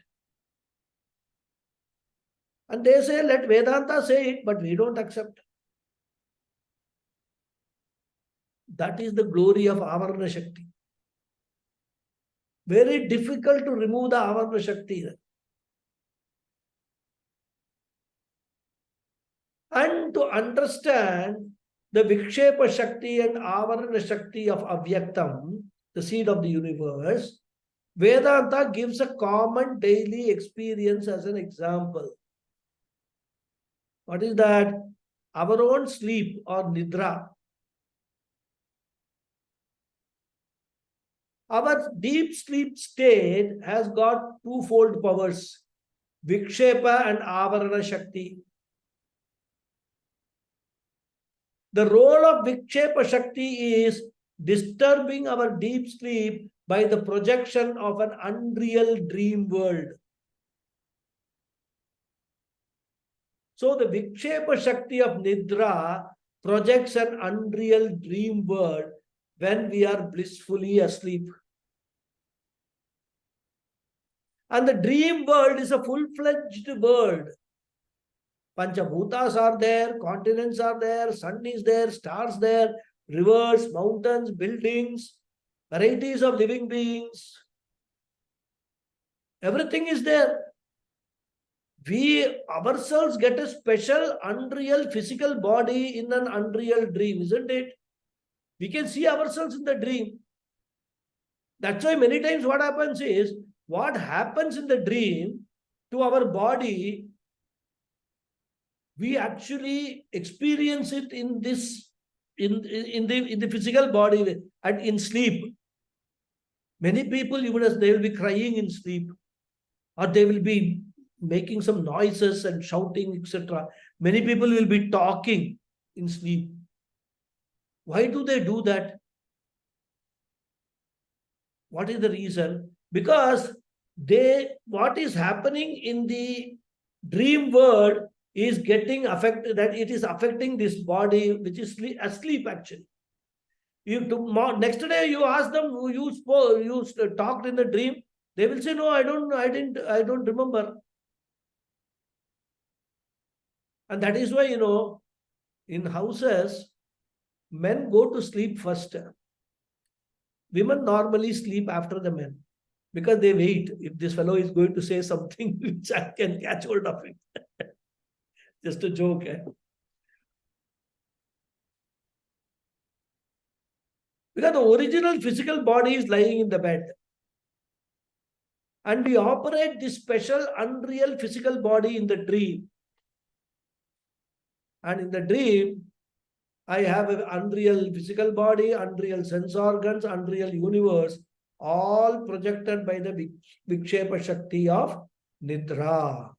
And they say, let Vedanta say it, but we don't accept. That is the glory of Avarana Shakti. Very difficult to remove the Avarana Shakti. And to understand the Vikshepa Shakti and Avarana Shakti of Avyaktam, the seed of the universe, Vedanta gives a common daily experience as an example. What is that? Our own sleep or nidra. Our deep sleep state has got twofold powers, Vikshepa and Avarana Shakti. The role of Vikshepa Shakti is disturbing our deep sleep by the projection of an unreal dream world. So the Vikshepa Shakti of Nidra projects an unreal dream world when we are blissfully asleep. And the dream world is a full-fledged world. Panchabhutas are there, continents are there, sun is there, stars there, rivers, mountains, buildings, varieties of living beings. Everything is there. We ourselves get a special unreal physical body in an unreal dream, isn't it? We can see ourselves in the dream. That's why many times what happens is, what happens in the dream to our body, we actually experience it in this, in the physical body and in sleep. Many people, even as they will be crying in sleep, or they will be making some noises and shouting, etc. Many people will be talking in sleep. Why do they do that? What is the reason? Because what is happening in the dream world is getting affected, that it is affecting this body, which is asleep actually. Next day you ask them, you talked in the dream, they will say, no, I don't remember. And that is why, in houses, men go to sleep first. Women normally sleep after the men because they wait. If this fellow is going to say something which I can catch hold of it. Just a joke. Because the original physical body is lying in the bed. And we operate this special unreal physical body in the dream. And in the dream, I have an unreal physical body, unreal sense organs, unreal universe, all projected by the Vikshepa Shakti of Nidra.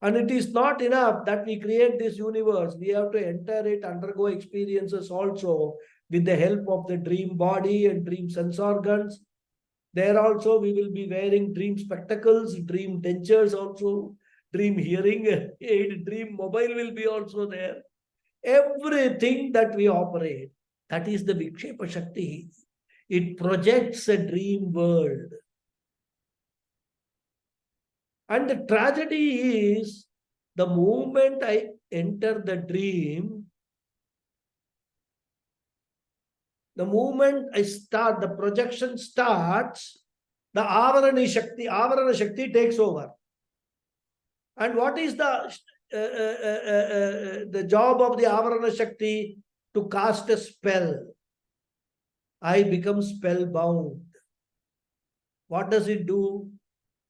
And it is not enough that we create this universe. We have to enter it, undergo experiences also with the help of the dream body and dream sense organs. There also we will be wearing dream spectacles, dream dentures also, dream hearing aid, dream mobile will be also there. Everything that we operate, that is the Vikshepa Shakti. It projects a dream world. And the tragedy is, the moment I enter the dream, the moment I start, the projection starts, the Avarana Shakti takes over. And what is the job of the Avarana Shakti? To cast a spell. I become spellbound. What does it do?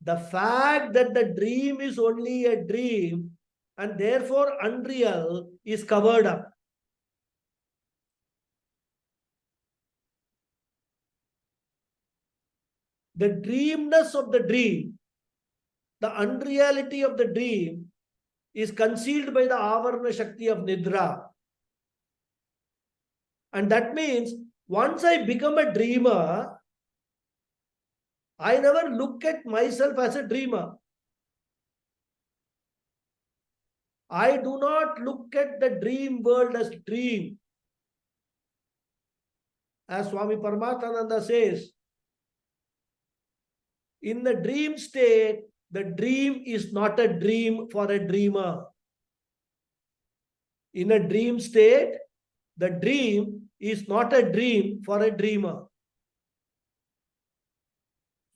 The fact that the dream is only a dream and therefore unreal is covered up. The dreamness of the dream, the unreality of the dream is concealed by the Avarana Shakti of Nidra. And that means once I become a dreamer, I never look at myself as a dreamer. I do not look at the dream world as dream. As Swami Paramatmananda says, in the dream state, the dream is not a dream for a dreamer. In a dream state, the dream is not a dream for a dreamer.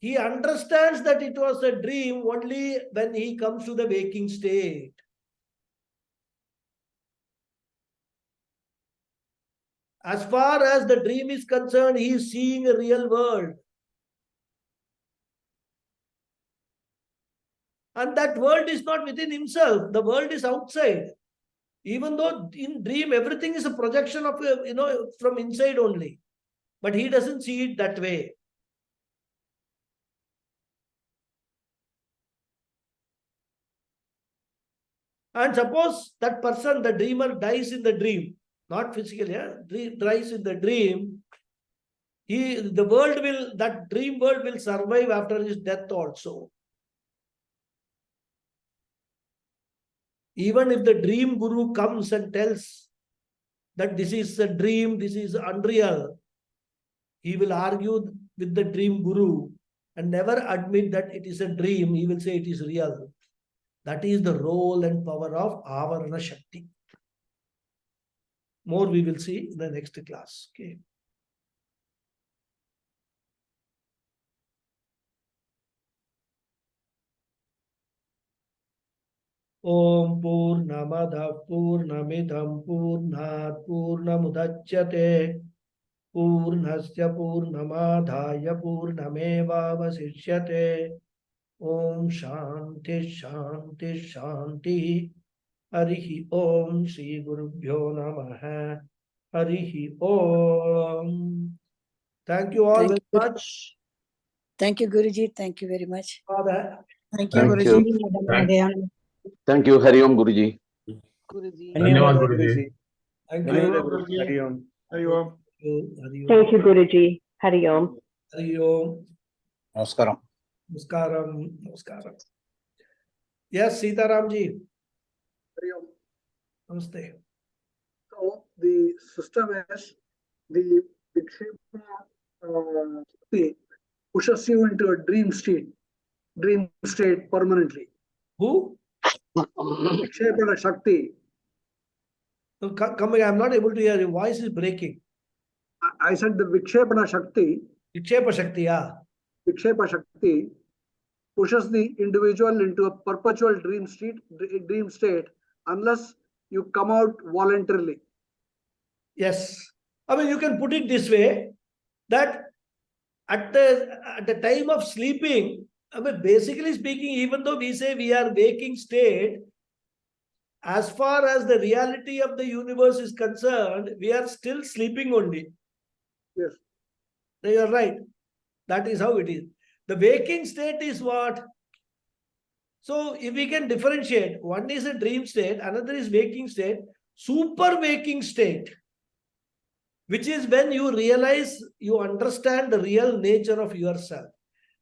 He understands that it was a dream only when he comes to the waking state. As far as the dream is concerned, he is seeing a real world. And that world is not within himself. The world is outside. Even though in dream, everything is a projection of, from inside only. But he doesn't see it that way. And suppose that person, the dreamer, dies in the dream, not physically, dies in the dream, that dream world will survive after his death also. Even if the dream guru comes and tells that this is a dream, this is unreal, he will argue with the dream guru and never admit that it is a dream. He will say it is real. That is the role and power of Avarana Shakti. More we will see in the next class. Okay. Om Purnamada Purnamidam Purnat Purnamudachyate Purnasya Purnamadhaya Purnamevavasishyate. Om Shanti Shanti Shanti. Harihi Om Shri Gurubhyo Namaha. Harihi Om. Thank you all very much. Thank you, Guruji. Thank you very much. Father. Thank you, Thank Guruji. you. Thank you, Hari Om Guruji. धन्यवाद गुरुजी Thank धन्यवाद you. Guruji Hari Om Hari Om Thank you, Guruji. Hari Om. Hari Om. नमस्कारम Namaskaram. Namaskaram. Yes, Sitaramji. Hari Om. Namaste. So the system is the Vikshepa Shakti pushes you into a dream state permanently. Who? Vikshepa Shakti. Come again. I'm not able to hear. Your voice is breaking. I said the Vikshepa Shakti. Vikshepa Shakti, yeah. Vikshepa Shakti pushes the individual into a perpetual dream state unless you come out voluntarily. Yes. I mean, you can put it this way, that at the time of sleeping, I mean, basically speaking, even though we say we are waking state, as far as the reality of the universe is concerned, we are still sleeping only. Yes. You are right. That is how it is. The waking state is what? So if we can differentiate, one is a dream state, another is waking state, super waking state, which is when you realize, you understand the real nature of yourself.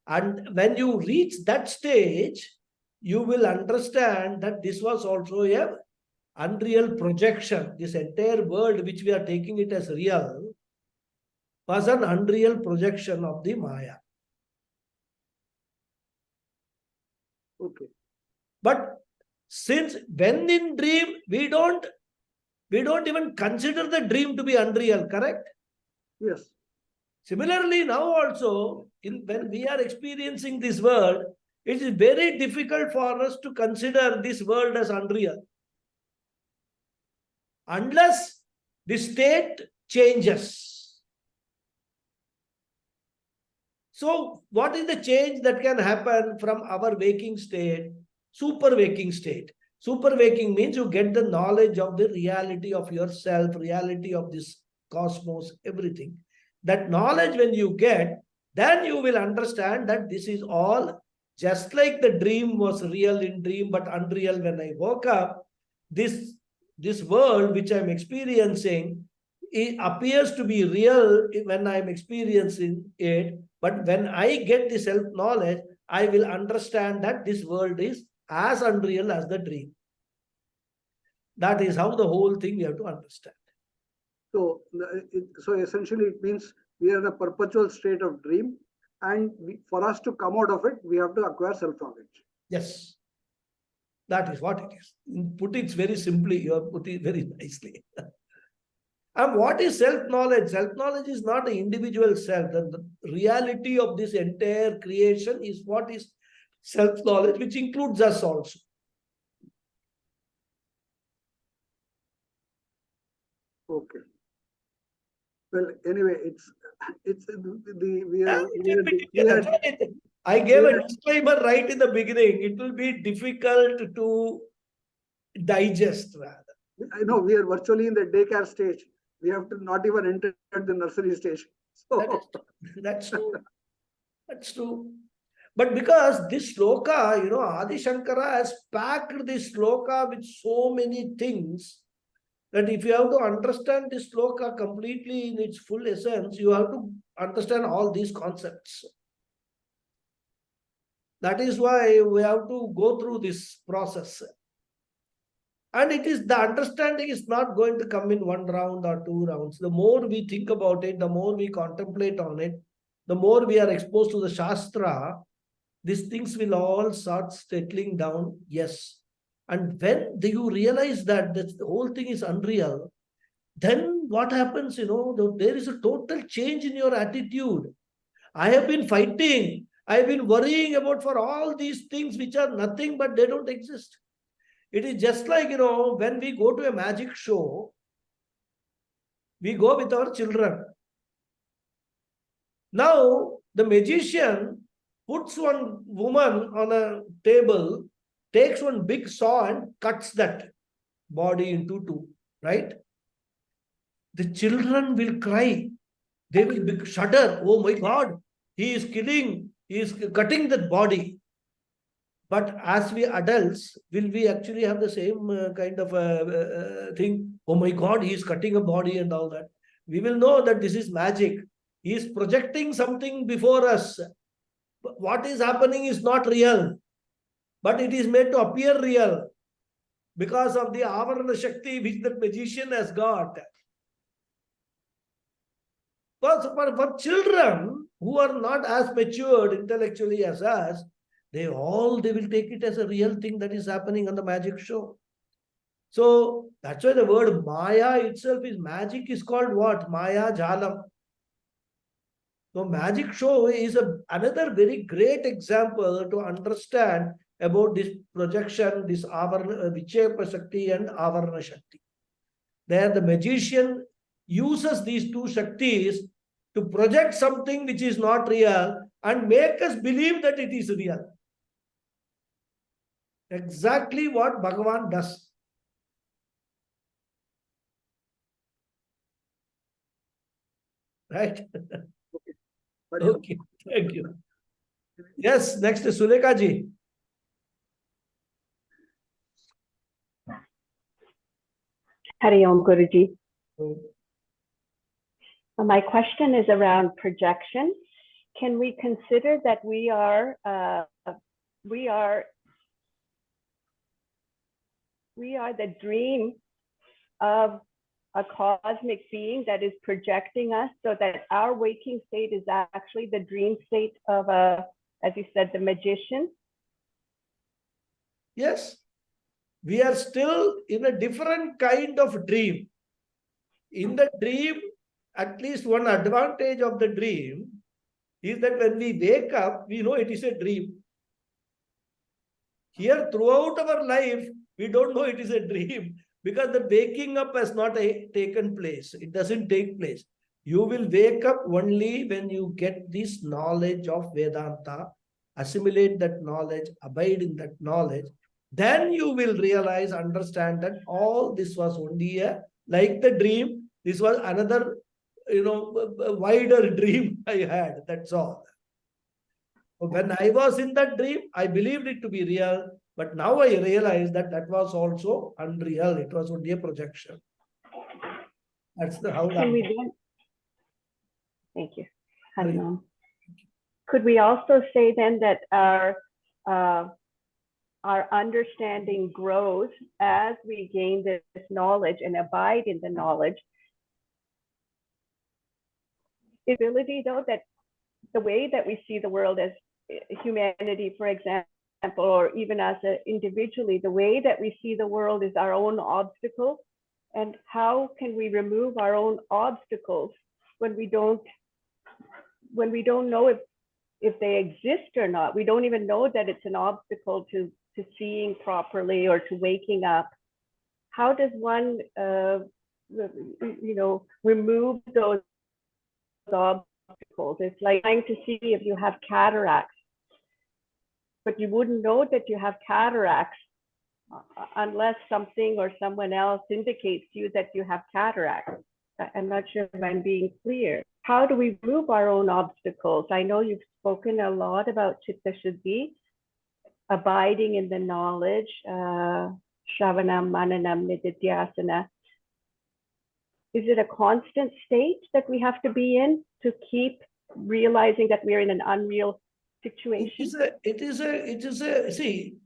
And when you reach that stage, you will understand that this was also a unreal projection. This entire world, which we are taking it as real, was an unreal projection of the Maya. Okay. But since when in dream, we don't even consider the dream to be unreal, correct? Yes. Similarly, now also, when we are experiencing this world, it is very difficult for us to consider this world as unreal. Unless the state changes. So, what is the change that can happen from our waking state? Super waking state. Super waking means you get the knowledge of the reality of yourself, reality of this cosmos, everything. That knowledge when you get, then you will understand that this is all just like the dream was real in dream, but unreal when I woke up. This world which I'm experiencing, it appears to be real when I'm experiencing it. But when I get the self-knowledge, I will understand that this world is as unreal as the dream. That is how the whole thing you have to understand. So essentially it means we are in a perpetual state of dream, and for us to come out of it, we have to acquire self-knowledge. Yes. That is what it is. Put it very simply, you have put it very nicely. And what is self-knowledge? Self-knowledge is not an individual self. The reality of this entire creation is what is self-knowledge, which includes us also. Okay. Well, anyway, it's the we Yeah, are it we will had, be we difficult. had, That's why I gave we a had disclaimer right in the beginning. It will be difficult to digest rather. I know we are virtually in the daycare stage. We have to not even enter the nursery stage. That So is, that's true. That's true. But because this sloka, Adi Shankara has packed this sloka with so many things that if you have to understand this sloka completely in its full essence, you have to understand all these concepts. That is why we have to go through this process. And it is the understanding is not going to come in one round or two rounds. The more we think about it, the more we contemplate on it, the more we are exposed to the Shastra, these things will all start settling down. Yes. And when you realize that the whole thing is unreal, then what happens, there is a total change in your attitude. I have been fighting. I have been worrying about for all these things which are nothing but they don't exist. It is just like, when we go to a magic show, we go with our children. Now, the magician puts one woman on a table, takes one big saw and cuts that body into two, right? The children will cry. They will shudder. Oh my God, he is killing, he is cutting that body. But as we adults, will we actually have the same kind of thing? Oh my God, he is cutting a body and all that. We will know that this is magic. He is projecting something before us. What is happening is not real, but it is made to appear real because of the Avarana Shakti which the magician has got. But for children who are not as matured intellectually as us, they will take it as a real thing that is happening on the magic show. So that's why the word Maya itself is magic is called what? Maya Jalam. So magic show is another very great example to understand about this projection, this Vichepa Shakti and Avarana Shakti. There the magician uses these two Shaktis to project something which is not real and make us believe that it is real. Exactly what Bhagavan does. Right? Okay, thank you. Yes, next is Sulekha ji. Hari Om Guruji. My question is around projection. Can we consider that we are the dream of a cosmic being that is projecting us, so that our waking state is actually the dream state of as you said, the magician? Yes, we are still in a different kind of dream. In the dream, at least one advantage of the dream is that when we wake up, we know it is a dream. Here, throughout our life, we don't know it is a dream because the waking up has not taken place. It doesn't take place. You will wake up only when you get this knowledge of Vedanta, assimilate that knowledge, abide in that knowledge. Then you will realize, understand that all this was only like the dream. This was another, wider dream I had. That's all. When I was in that dream, I believed it to be real. But now I realize that that was also unreal. It was only a projection. That's how that. Can we then? Thank you. Hari Om. Could we also say then that our understanding grows as we gain this knowledge and abide in the knowledge? The ability, though, that the way that we see the world as humanity, for example, or even as individually, the way that we see the world is our own obstacle. And how can we remove our own obstacles when we don't know if they exist or not? We don't even know that it's an obstacle to seeing properly or to waking up. How does one remove those obstacles. It's like trying to see if you have cataracts, but you wouldn't know that you have cataracts unless something or someone else indicates to you that you have cataracts. I'm not sure if I'm being clear. How do we remove our own obstacles? I know you've spoken a lot about Chitta Shuddhi, abiding in the knowledge, Shravanam, Mananam, Nididhyasana. Is it a constant state that we have to be in to keep realizing that we're in an unreal situation? See,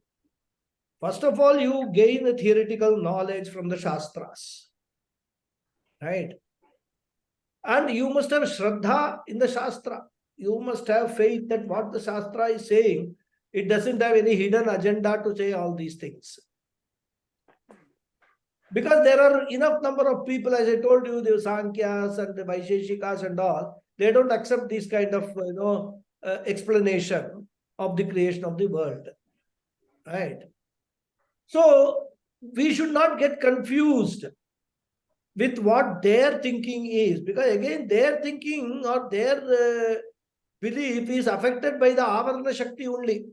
first of all, you gain a theoretical knowledge from the Shastras, right? And you must have Shraddha in the Shastra. You must have faith that what the Shastra is saying, it doesn't have any hidden agenda to say all these things. Because there are enough number of people, as I told you, the Sankyas and the Vaisheshikas and all, they don't accept this kind of explanation of the creation of the world, right? So we should not get confused with what their thinking is, because again their thinking or their belief is affected by the Avarana Shakti only.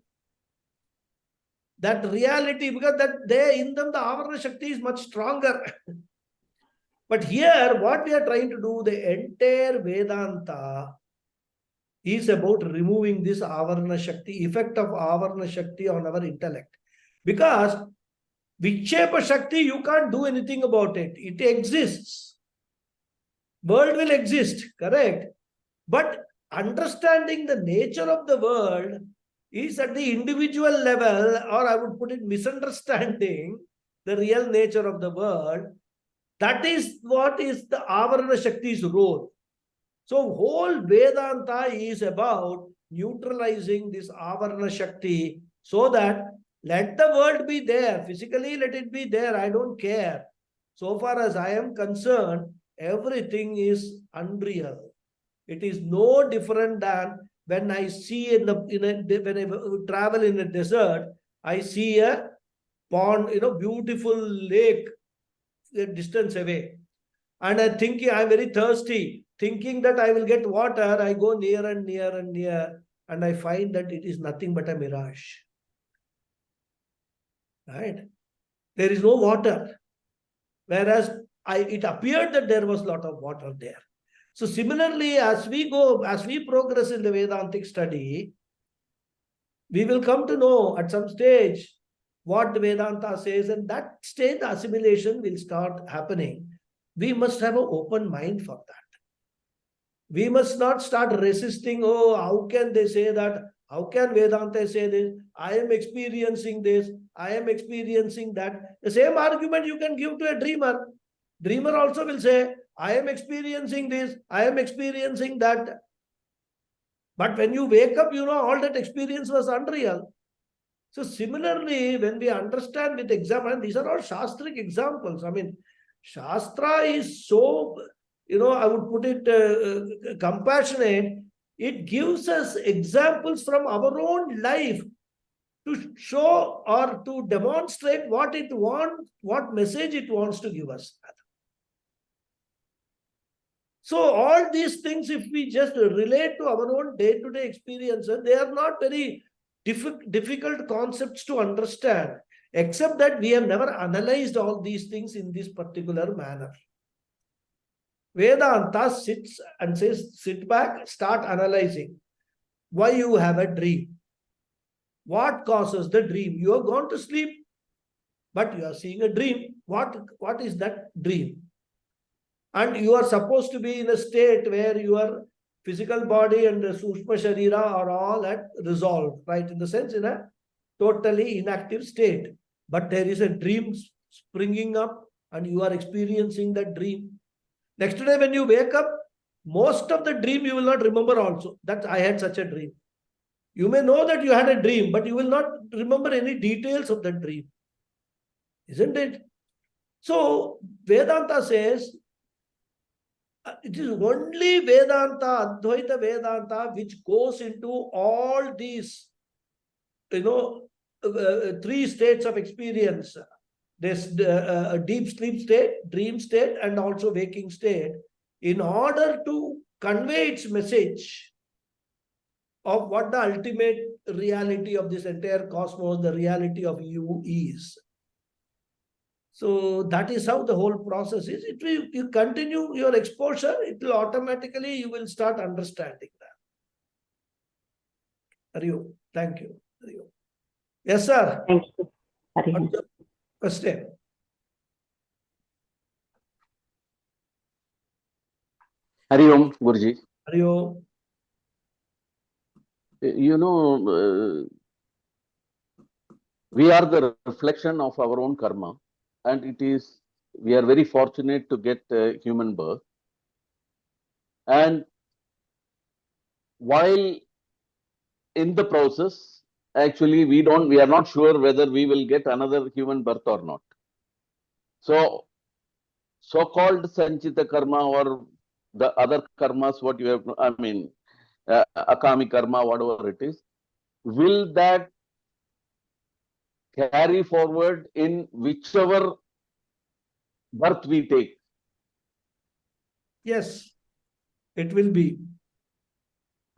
That reality, because that they in them the Avarana Shakti is much stronger. But here what we are trying to do, the entire Vedanta is about removing this Avarana Shakti, effect of Avarana Shakti on our intellect. Because Vikshepa Shakti, you can't do anything about it. It exists. World will exist, correct? But understanding the nature of the world is at the individual level, or I would put it misunderstanding the real nature of the world. That is what is the Avarana Shakti's role. So whole Vedanta is about neutralizing this Avarana Shakti so that let the world be there. Physically, let it be there. I don't care. So far as I am concerned, everything is unreal. It is no different than when I see when I travel in a desert, I see a pond, beautiful lake a distance away. And I'm thinking, I'm very thirsty. Thinking that I will get water, I go near and near and near, and I find that it is nothing but a mirage. Right? There is no water. Whereas it appeared that there was a lot of water there. So similarly, as we progress in the Vedantic study, we will come to know at some stage what the Vedanta says, and that stage the assimilation will start happening. We must have an open mind for that. We must not start resisting, oh, how can they say that? How can Vedanta say this? I am experiencing this. I am experiencing that. The same argument you can give to a dreamer. Dreamer also will say, I am experiencing this. I am experiencing that. But when you wake up, all that experience was unreal. So similarly, when we understand with example, and these are all Shastric examples. I mean, Shastra is so, I would put it compassionate. It gives us examples from our own life to show or to demonstrate what it wants, what message it wants to give us. So all these things, if we just relate to our own day-to-day experiences, they are not very difficult concepts to understand, except that we have never analyzed all these things in this particular manner. Vedanta sits and says, sit back, start analyzing. Why you have a dream? What causes the dream? You have gone to sleep, but you are seeing a dream. What is that dream? And you are supposed to be in a state where your physical body and the Sushma Sharira are all at resolved, right? In the sense, in a totally inactive state. But there is a dream springing up and you are experiencing that dream. Next day when you wake up, most of the dream you will not remember also. That I had such a dream. You may know that you had a dream, but you will not remember any details of that dream. Isn't it? So Vedanta says, it is only Vedanta, Advaita Vedanta, which goes into all these, three states of experience. This deep sleep state, dream state, and also waking state, in order to convey its message of what the ultimate reality of this entire cosmos, the reality of you is. So that is how the whole process is. It will, you continue your exposure, it will automatically, you will start understanding that. Raghu, thank you. Raghu. Yes, sir. Thank you. Hari Om. What's your question? Hari Om, Guruji. Raghu. You know, we are the reflection of our own karma, and we are very fortunate to get human birth. And while in the process, actually, we are not sure whether we will get another human birth or not. So, so-called Sanchita karma or the other karmas, what you have, I mean, Akami karma, whatever it is, will that carry forward in whichever birth we take? Yes, it will be.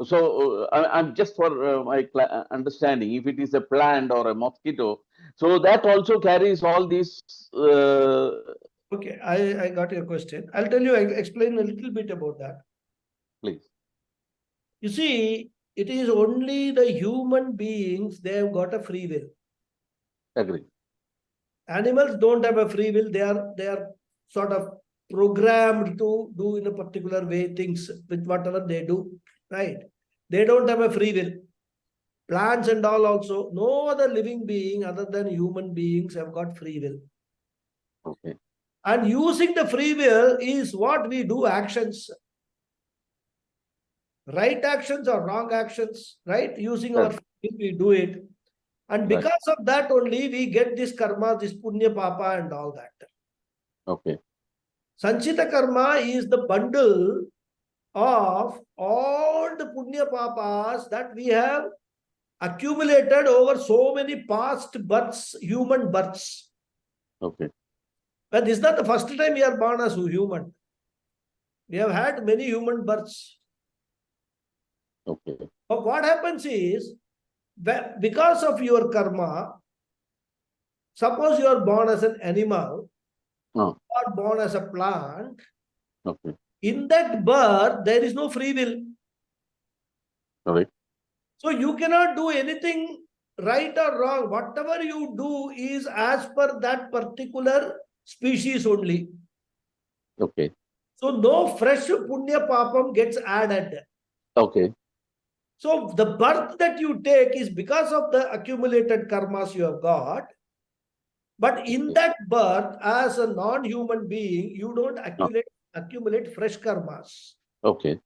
So I'm just for my understanding, if it is a plant or a mosquito, so that also carries all these. Okay, I got your question. I'll tell you, I explain a little bit about that. Please. You see, it is only the human beings, they have got a free will. Agree. Animals don't have a free will. They are sort of programmed to do in a particular way things with whatever they do, right? They don't have a free will. Plants and all also, no other living being other than human beings have got free will. Okay. And using the free will is what we do actions. Right actions or wrong actions, right? Using our free will, we do it. And because of that only, we get this karma, this punya papa and all that. Okay. Sanchita karma is the bundle of all the punya papas that we have accumulated over so many past births, human births. Okay. But this is not the first time we are born as a human. We have had many human births. Okay. But what happens is, because of your karma, suppose you are born as an animal, or born as a plant, okay. In that birth, there is no free will. Correct. So you cannot do anything right or wrong. Whatever you do is as per that particular species only. Okay. So no fresh punya papam gets added. Okay. So the birth that you take is because of the accumulated karmas you have got. But in that birth, as a non-human being, you don't accumulate fresh karmas. Okay.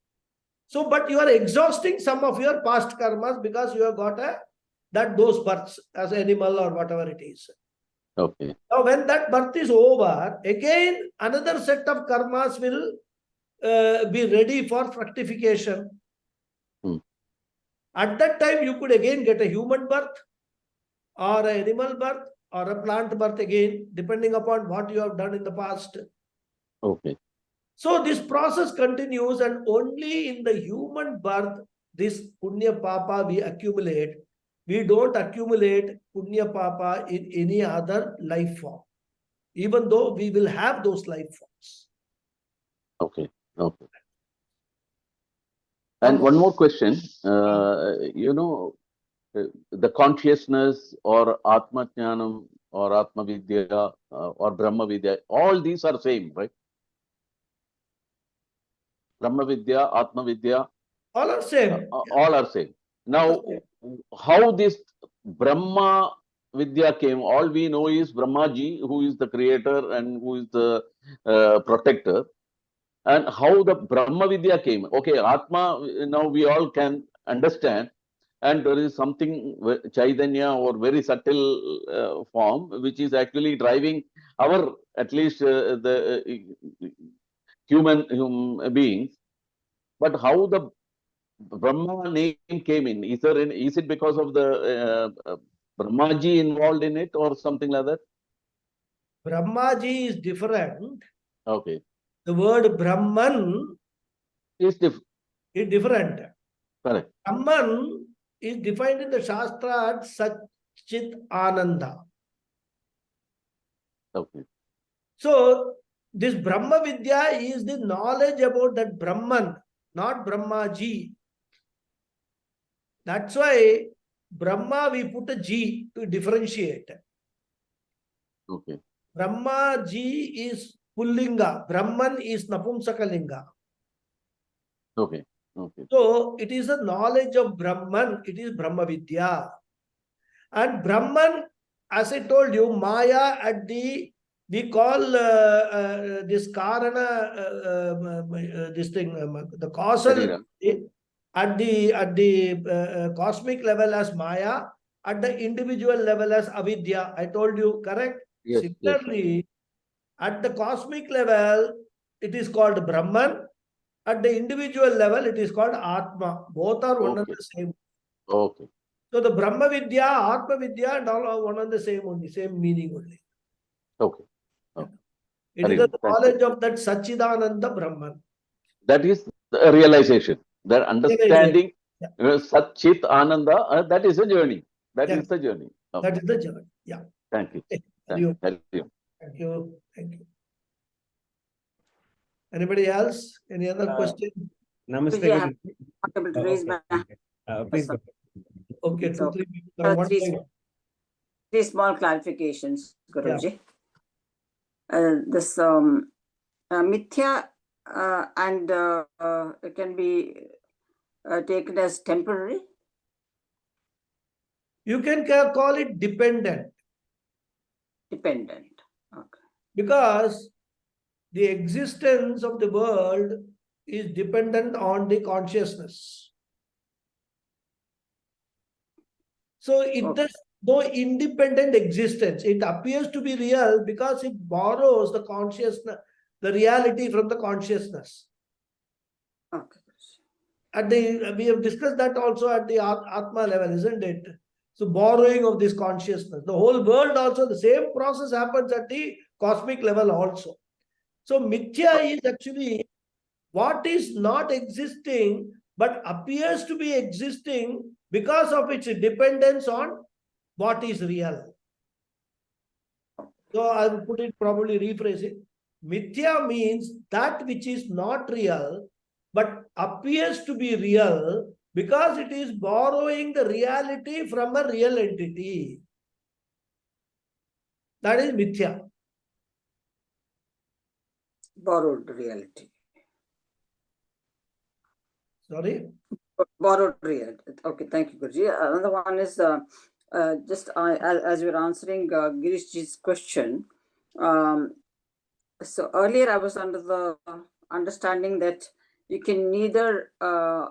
So, but you are exhausting some of your past karmas because you have got those births as animal or whatever it is. Okay. Now, when that birth is over, again another set of karmas will be ready for fructification. At that time, you could again get a human birth or an animal birth or a plant birth again, depending upon what you have done in the past. Okay. So this process continues, and only in the human birth, this punya papa we accumulate. We don't accumulate punya papa in any other life form, even though we will have those life forms. Okay. Okay. And one more question, you know, the consciousness or Atma Jnanam or Atma Vidya or Brahma Vidya, all these are same, right? Brahma Vidya, Atma Vidya. All are same. All are same. Now, how this Brahma Vidya came, all we know is Brahmaji, who is the creator and who is the protector. And how the Brahma Vidya came. Okay, Atma, now we all can understand. And there is something, Chaitanya or very subtle form, which is actually driving our, at least the human beings. But how the Brahma name came in? Is it because of the Brahmaji involved in it or something like that? Brahmaji is different. Okay. The word Brahman is different. is different. Correct. Brahman is defined in the Shastra as Satchit Ananda. Okay. So, this Brahma Vidya is the knowledge about that Brahman, not Brahmaji. That's why Brahma we put a G to differentiate. Okay. Brahmaji is Pullinga, Brahman is Napumsakalinga. Okay. Okay. So, it is a knowledge of Brahman, it is Brahma Vidya. And Brahman, as I told you, Maya at the, we call this Karana, this thing, the causal, Sharira. at the cosmic level as Maya, at the individual level as Avidya. I told you, correct? Yes. Yes. Similarly, at the cosmic level, it is called Brahman. At the individual level, it is called Atma. Both are one and Okay. the same. Okay. So the Brahma Vidya, Atma Vidya, and all are one and the same only, same meaning only. Okay. It is Very the good. Thank knowledge of that Sachidananda Brahman. That is the realization, that understanding, Yeah. Satchit Ananda, that is a journey. That Yeah. is the journey. Okay. That is the journey. Yeah. Thank you. Okay. Thank you. Thank you. Thank you. Thank you. Anybody else? Any other question? Namaste, Guruji, I have Guruji. not able to raise my hand. Please go. Okay, So, 2-3 people. One three, by one. three small clarifications, Guruji. This mithya and it can be taken as temporary. You can call it dependent, Dependent. Okay. because the existence of the world is dependent on the consciousness. So it Okay. does no independent existence. It appears to be real because it borrows the consciousness, the reality from the consciousness. Okay. At the, we have discussed that also at the Atma level, isn't it? So borrowing of this consciousness. The whole world also, the same process happens at the cosmic level also. So Mithya is actually what is not existing but appears to be existing because of its dependence on what is real. So I will put it, probably rephrase it. Mithya means that which is not real but appears to be real because it is borrowing the reality from a real entity. That is Mithya. Borrowed reality. Sorry? Borrowed reality. Okay, thank you, Guruji. Another one is just as you're answering Girishji's question. So earlier I was under the understanding that you can neither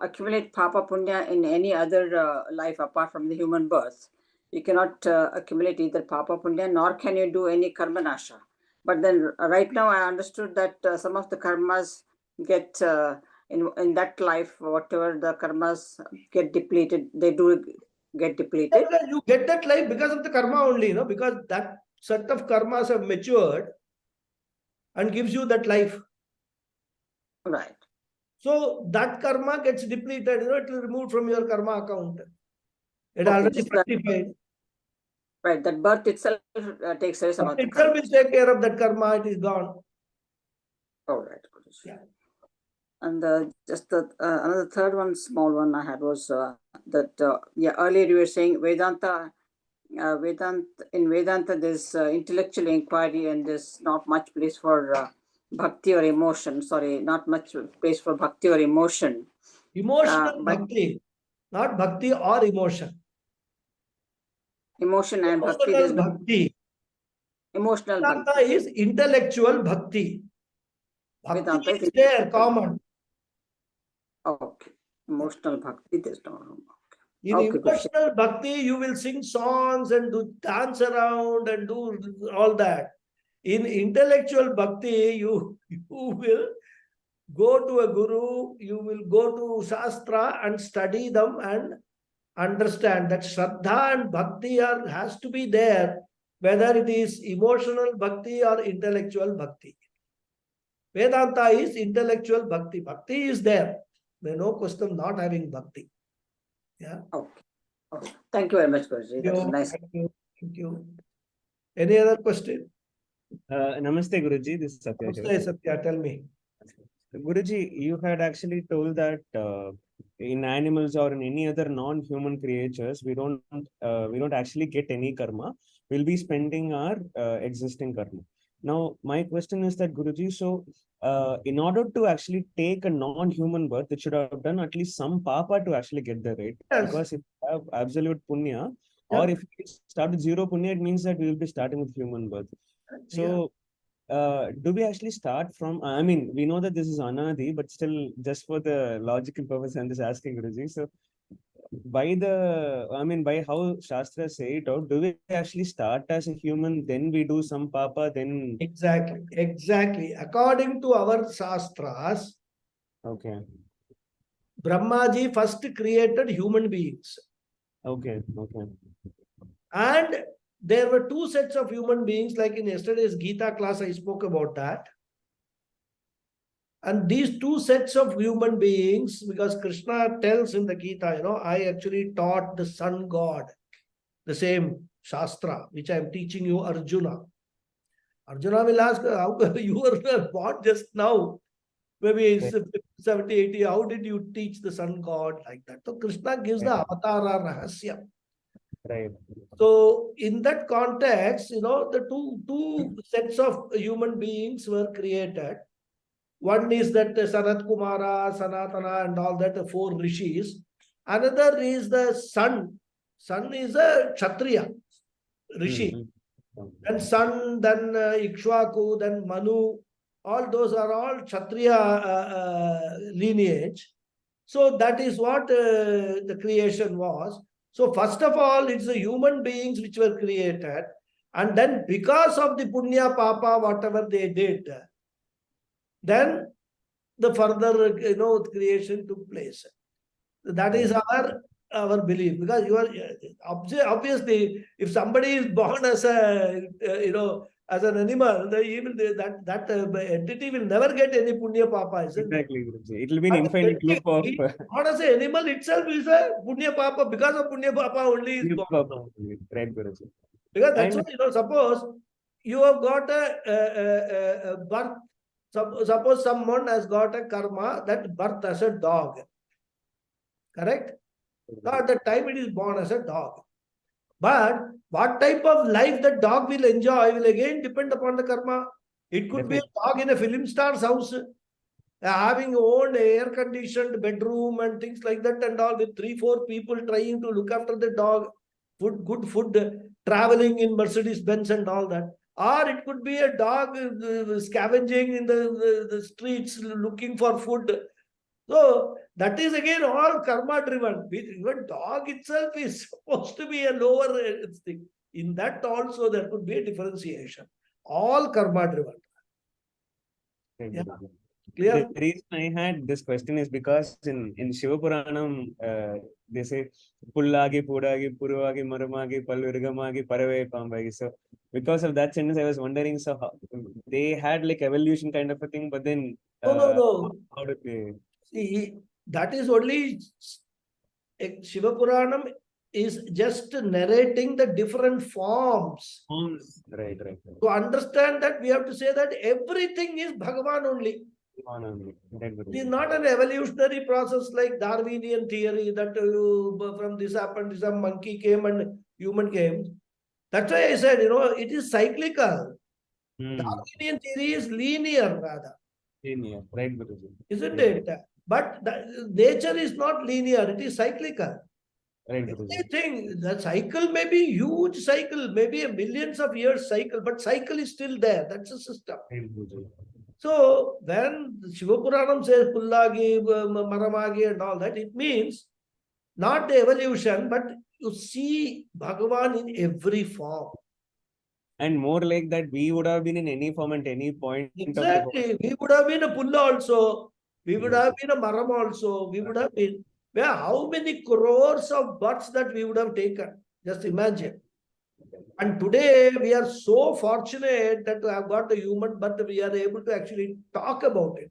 accumulate Papa Punya in any other life apart from the human birth. You cannot accumulate either Papa Punya nor can you do any Karma Nasha. But then right now I understood that some of the karmas get in that life, whatever the karmas get depleted, they do get depleted. You get that life because of the karma only, because that set of karmas have matured and gives you that life. Right. So that karma gets depleted, it will remove from your karma account. It Okay, already just that- fructified. Right, that birth itself takes away some of the Itself will karmas. take care of that karma, it is gone. All right, Guruji. Yeah. And just the another third one, small one I had was that earlier you were saying Vedanta. In Vedanta, there's intellectual inquiry and there's not much place for bhakti or emotion. Sorry, not much place for bhakti or emotion. Emotional But bhakti, not bhakti or emotion. emotion and bhakti, Emotional there's no bhakti. emotional Vedanta bhakti. is intellectual bhakti. Bhakti Vedanta is there, common. Okay. Emotional bhakti, there's no. In Okay, emotional bhakti, you will sing songs and do dance around and do all that. In intellectual bhakti, you will go to a guru, you will go to Shastra and study them and understand that Shraddha and Bhakti has to be there, whether it is emotional bhakti or intellectual bhakti. Vedanta is intellectual bhakti. Bhakti is there. There's no question of not having bhakti. Yeah. Okay. Okay. Thank you very much, Guruji. That was nice. Thank you. Thank you. Any other question? Namaste, Guruji. This is Satya. Namaste, Satya, tell me. Guruji, you had actually told that in animals or in any other non-human creatures, we don't actually get any karma. We'll be spending our existing karma. Now, my question is that, Guruji, so in order to actually take a non-human birth, it should have done at least some papa to actually get there, right? Yes. Because if you have absolute punya, Yeah. or if you start with zero punya, it means that we will be starting with human birth. So, do we actually start from, I mean, we know that this is anadi, but still, just for the logical purpose, I'm just asking, Guruji. So, by how Shastra say it out, do we actually start as a human, then we do some papa, then. Exactly. According to our Shastras, Okay. Brahmaji first created human beings. Okay. And there were two sets of human beings, like in yesterday's Gita class, I spoke about that. And these two sets of human beings, because Krishna tells in the Gita, I actually taught the sun god, the same Shastra, which I am teaching you, Arjuna. Arjuna will ask, how you were born just now, maybe 70, 80, how did you teach the sun god like that? So Krishna gives the avatara rahasya. Right. So in that context, the two sets of human beings were created. One is that Sanat Kumara, Sanatana, and all that, the four rishis. Another is the sun. Sun is a Kshatriya, rishi. Then Sun, then Ikshwaku, then Manu. All those are all Kshatriya lineage. So that is what the creation was. So first of all, it's the human beings which were created. And then because of the Punya Papa, whatever they did, then the further creation took place. That is our belief, because you are obviously, if somebody is born as a as an animal, that entity will never get any punya papa, isn't it? Exactly, Guruji. It will be an infinite loop of. Born as an animal itself is a punya papa, because of punya papa only is born. Right, Guruji. Because that's why, suppose you have got a birth. Suppose someone has got a karma that birth as a dog. Correct? So at the time it is born as a dog. But what type of life that dog will enjoy will again depend upon the karma. It could be a dog in a film star's house, having own air-conditioned bedroom and things like that, and all, with 3-4 people trying to look after the dog, good food, traveling in Mercedes Benz and all that. Or it could be a dog scavenging in the streets looking for food. So that is again all karma driven. Even dog itself is supposed to be a lower thing. In that also there could be a differentiation. All karma driven. Yeah. Clear? The reason I had this question is because in Shiva Puranam, they say Pullagi, Pudagi, Puruvagi, Marumagi, Palvirgamagi, Parave, Pambagi. So because of that sentence, I was wondering, so how, they had like evolution kind of a thing, but then No. How did they? See, that is only Shiva Puranam is just narrating the different forms. Right. To understand that, we have to say that everything is Bhagavan only. It is not an evolutionary process like Darwinian theory that from this happened, some monkey came and human came. That's why I said, it is cyclical. Darwinian theory is linear rather. Linear, right, Guruji. Isn't it? But nature is not linear, it is cyclical. Right, Guruji. Anything, the cycle may be huge cycle, maybe a millions of years cycle, but cycle is still there. That's a system. Right, Guruji. So when Shiva Puranam says Pullagi, Maramagi and all that, it means not the evolution, but you see Bhagavan in every form. And more like that, we would have been in any form at any point. Exactly. We would have been a Pulla also. We would have been a Maram also. We would have been. Well, how many crores of births that we would have taken? Just imagine. And today we are so fortunate that to have got the human birth, we are able to actually talk about it.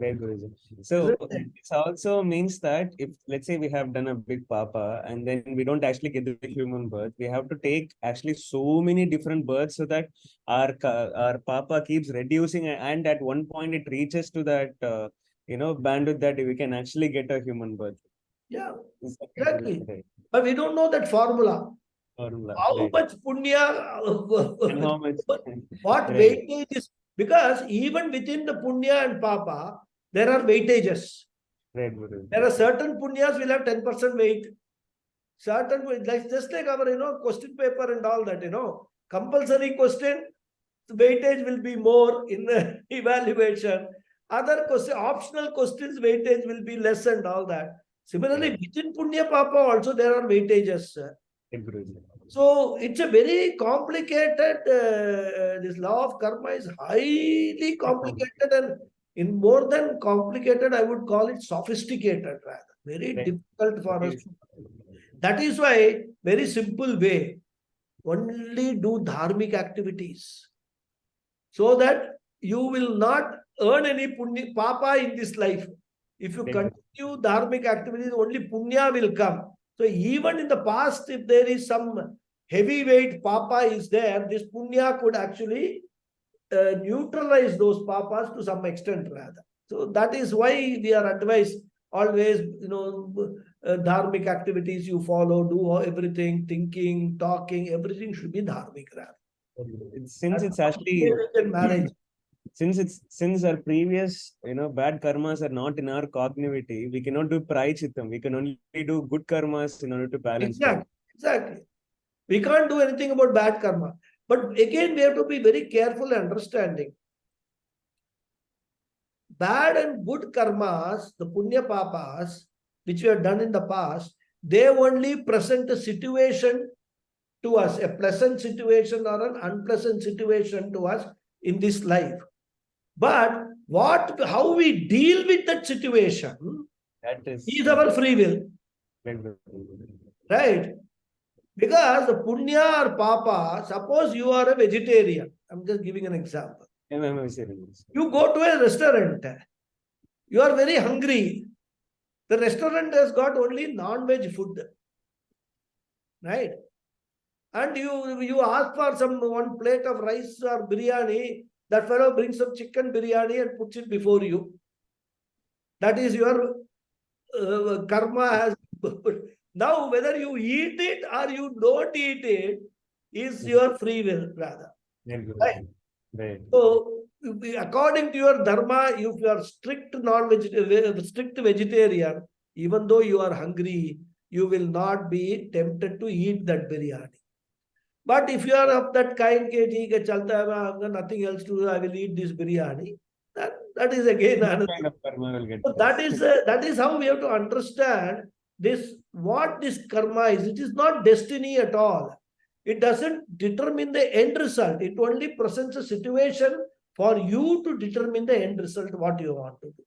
Right, Guruji. So this also means that if, let's say, we have done a big papa and then we don't actually get the human birth, we have to take actually so many different births so that our papa keeps reducing, and at one point it reaches to that bandwidth that we can actually get a human birth. Yeah, Is that exactly. right? But we don't know that formula. Formula, How right. much punya, And how much? what Right. weightage is, because even within the punya and papa, there are weightages. Right, Guruji. There are certain punyas will have 10% weight. Certain, like just like our, question paper and all that, compulsory question, weightage will be more in the evaluation. Other question, optional questions, weightage will be less and all that. Similarly, within Punya Papa also there are weightages. Right, Guruji. So it's a very complicated, this law of karma is highly complicated, and in more than complicated, I would call it sophisticated rather. Very Right. difficult for us. That is why, very simple way, only do dharmic activities, so that you will not earn any punya, papa in this life. If you continue dharmic activities, only punya will come. So even in the past, if there is some heavyweight papa is there, this punya could actually neutralize those papas to some extent rather. So that is why we are advised always, dharmic activities you follow, do everything, thinking, talking, everything should be dharmic rather. Since it's actually marriage. Since our previous bad karmas are not in our cognitivity, we cannot do prayachittam. We can only do good karmas in order to balance. Exactly. We can't do anything about bad karma. But again, we have to be very careful and understanding. Bad and good karmas, the punya papas, which we have done in the past, they only present a situation to us, a pleasant situation or an unpleasant situation to us in this life. But how we deal with that situation is our free will. Right? Because the punya or papa, suppose you are a vegetarian. I'm just giving an example. You go to a restaurant. You are very hungry. The restaurant has got only non-veg food. Right? And you ask for one plate of rice or biryani. That fellow brings some chicken biryani and puts it before you. That is your karma has. Now, whether you eat it or you don't eat it is your free will, rather. Right? So, according to your dharma, if you are strict vegetarian, even though you are hungry, you will not be tempted to eat that biryani. But if you are of that kind, I've got nothing else to do, I will eat this biryani. That is again another kind of karma will get. So that is how we have to understand this. What this karma is, it is not destiny at all. It doesn't determine the end result. It only presents a situation for you to determine the end result, what you want to do.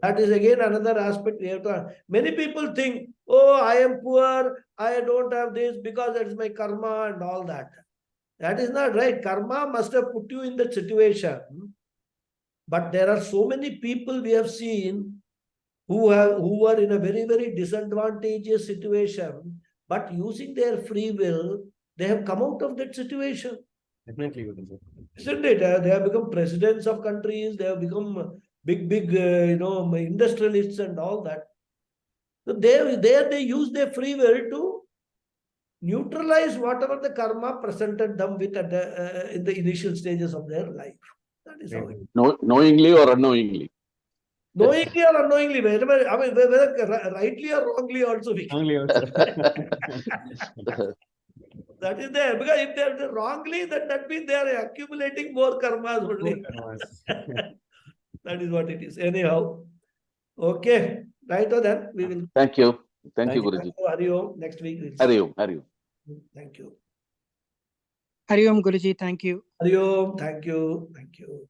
That is again another aspect we have to. Many people think, oh, I am poor, I don't have this because that is my karma and all that. That is not right. Karma must have put you in that situation. But there are so many people we have seen who are in a very, very disadvantageous situation, but using their free will, they have come out of that situation. Definitely. Isn't it? They have become presidents of countries, they have become big, industrialists and all that. So they use their free will to neutralize whatever the karma presented them with at in the initial stages of their life. That is how it is. Knowingly or unknowingly? Knowingly or unknowingly, whether rightly or wrongly also. That is there. Because if they're wrongly, then that means they are accumulating more karmas only. That is what it is. Anyhow. Okay. Right or then we will. Thank you. Thank you, Guruji. Hari Om. Next week. Hari Om. Hari Om. Thank you. Hari Om, Guruji. Thank you. Hari Om. Thank you. Thank you.